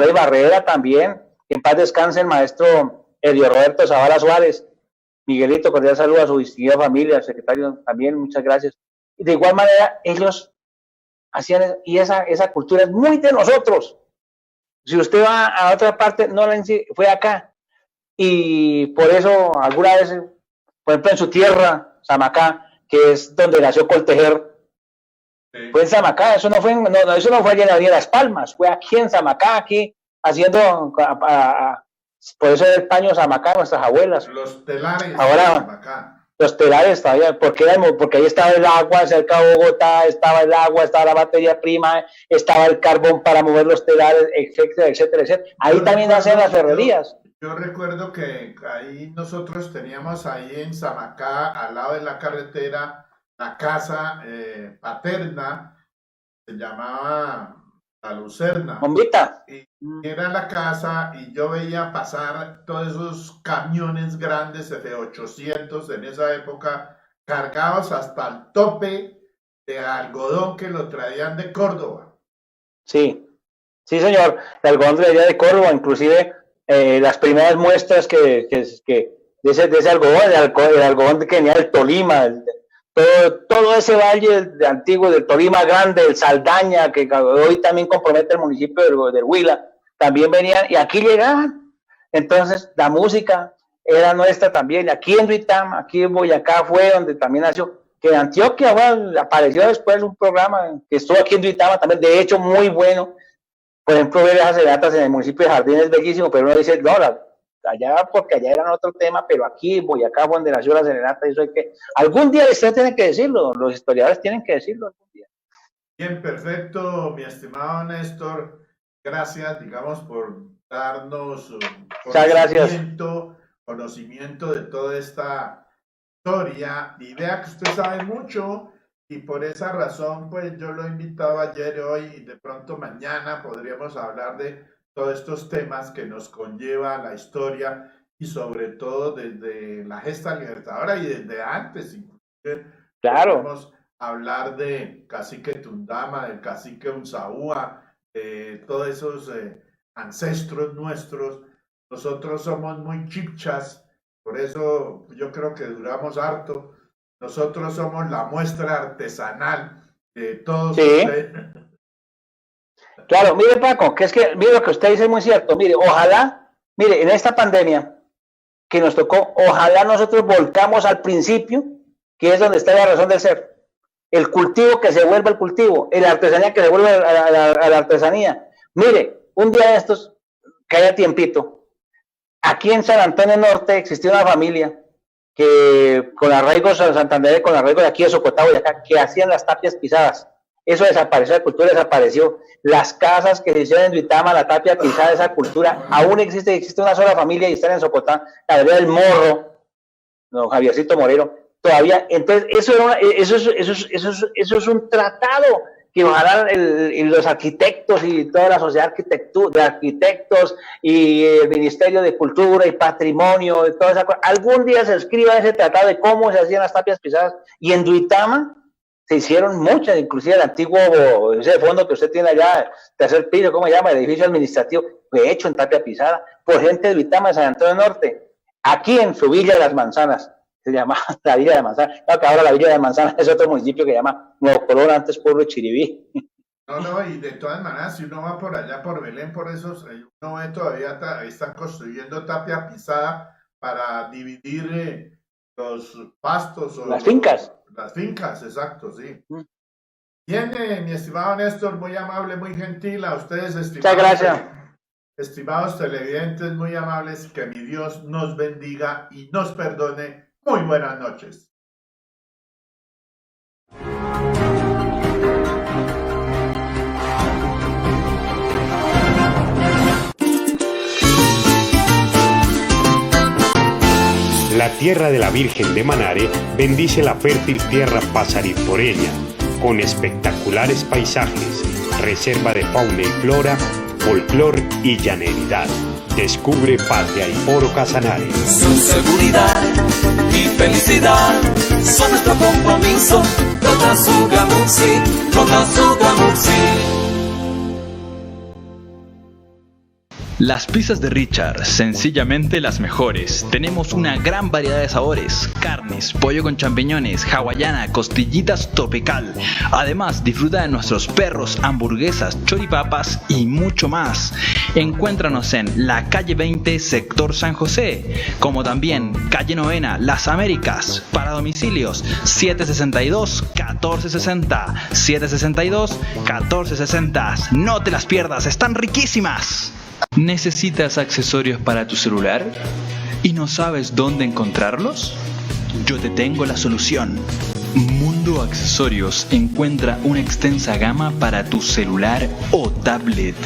y Barrera también, En paz descanse el maestro Elio Roberto Zavala Suárez. Miguelito, cordial saludo a su distinguida familia, al secretario también, muchas gracias. Y de igual manera, ellos hacían, y esa cultura es muy de nosotros. Si usted va a otra parte, no fue acá. Y por eso, alguna vez, por ejemplo, en su tierra, Samacá, que es donde nació Coltejer, sí. Fue en Samacá, eso no fue allá en Las Palmas, fue aquí en Samacá, aquí haciendo, por eso era el paño Samacá, nuestras abuelas. Los telares ahora, de Samacá. Los telares todavía, porque ahí estaba el agua, cerca de Bogotá, estaba el agua, estaba la materia prima, estaba el carbón para mover los telares, etcétera, etcétera, etcétera. Ahí también hacen las ferrerías. Yo recuerdo que ahí nosotros teníamos ahí en Samacá, al lado de la carretera, la casa paterna, se llamaba La Lucerna. Bombita. Y era la casa y yo veía pasar todos esos camiones grandes de 800 en esa época, cargados hasta el tope de algodón que lo traían de Córdoba. Sí, sí señor, el algodón traía de Córdoba, inclusive las primeras muestras de ese algodón, el algodón que venía del Tolima, todo ese valle antiguo del Tolima Grande, el Saldaña, que hoy también compromete el municipio del Huila, también venían y aquí llegaban. Entonces la música era nuestra también, aquí en Duitama, aquí en Boyacá fue donde también nació, que en Antioquia, bueno, apareció después un programa que estuvo aquí en Duitama también, de hecho muy bueno. Por ejemplo, ver esas serenatas en el municipio de Jardín es bellísimo, pero uno dice, no, allá porque allá eran otro tema, pero aquí en Boyacá fue donde nació la serenata, eso hay que, algún día usted tiene que decirlo, los historiadores tienen que decirlo algún día. Bien, perfecto, mi estimado Néstor, gracias, digamos, por darnos conocimiento de toda esta historia, idea que usted sabe mucho, y por esa razón, pues yo lo he invitado ayer, hoy, y de pronto mañana podríamos hablar de todos estos temas que nos conlleva la historia y sobre todo desde la gesta libertadora y desde antes, inclusive. Claro. Podemos hablar de Cacique Tundama, del Cacique Unzaúa, de todos esos ancestros nuestros. Nosotros somos muy chipchas, por eso yo creo que duramos harto. Nosotros somos la muestra artesanal de todos ustedes. Claro, mire Paco, que es que, mire lo que usted dice es muy cierto, mire, ojalá, mire, en esta pandemia que nos tocó, ojalá nosotros volcamos al principio, que es donde está la razón del ser, el cultivo que se vuelva el cultivo, la artesanía que se vuelva a la artesanía. Mire, un día de estos, que haya tiempito, aquí en San Antonio Norte existía una familia que con arraigos a Santander, con arraigos de aquí de Socotá, Boyacá, que hacían las tapias pisadas. Eso desapareció, la cultura desapareció. Las casas que se hicieron en Duitama, la tapia pisada, esa cultura, aún existe una sola familia y están en Socotá, la verdad del Morro, don Javiercito Moreno, todavía. Entonces, eso es un tratado que ojalá los arquitectos y toda la sociedad de arquitectos y el Ministerio de Cultura y Patrimonio, de toda esa cosa, algún día se escriba ese tratado de cómo se hacían las tapias pisadas. Y en Duitama se hicieron muchas, inclusive el antiguo, ese fondo que usted tiene allá, tercer piso, ¿cómo se llama? El edificio administrativo, fue hecho en tapia pisada por gente de Duitama, de San Antonio Norte, aquí en su Villa de las Manzanas. Se llama la Villa de Manzana. Claro que ahora la Villa de Manzana es otro municipio que se llama Nuevo Colón, antes pueblo de Chiribí. No, y de todas maneras, si uno va por allá, por Belén, por esos, uno ve todavía, están construyendo tapia pisada para dividir los pastos. O las fincas. Las fincas, exacto, sí. Bien, mi estimado Néstor, muy amable, muy gentil, a ustedes, estimados. Muchas gracias. Estimados televidentes, muy amables, que mi Dios nos bendiga y nos perdone. Muy buenas noches. La tierra de la Virgen de Manare bendice la fértil tierra pasariforeña, con espectaculares paisajes, reserva de fauna y flora, folclor y llaneridad. Descubre Patria y Foro Casanare. Su seguridad y felicidad son nuestro compromiso. Toda su Las pizzas de Richard, sencillamente las mejores. Tenemos una gran variedad de sabores: carnes, pollo con champiñones, hawaiana, costillitas tropical. Además, disfruta de nuestros perros, hamburguesas, choripapas y mucho más. Encuéntranos en la calle 20, sector San José, como también calle Novena, Las Américas. Para domicilios 762-1460, 762-1460. No te las pierdas, están riquísimas. ¿Necesitas accesorios para tu celular y no sabes dónde encontrarlos? Yo te tengo la solución. Mundo Accesorios encuentra una extensa gama para tu celular o tablet.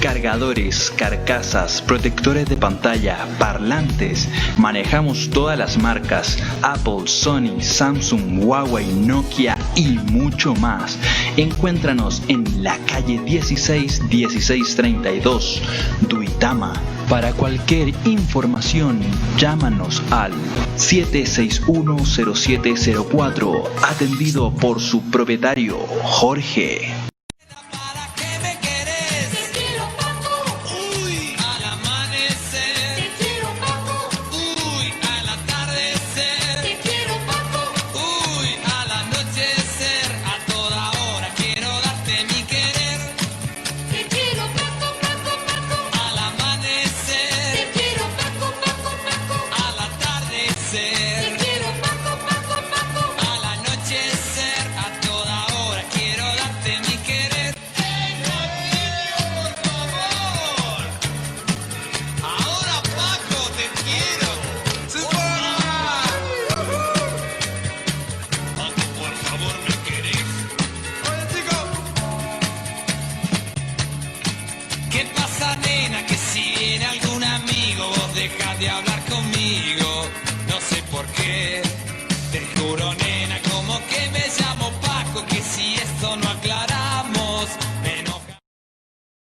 Cargadores, carcasas, protectores de pantalla, parlantes. Manejamos todas las marcas: Apple, Sony, Samsung, Huawei, Nokia y mucho más. Encuéntranos en la calle 16-1632, Duitama. Para cualquier información, llámanos al 761-0704, atendido por su propietario, Jorge. ¿Qué pasa, nena? Que si viene algún amigo, vos dejás de hablar conmigo. No sé por qué.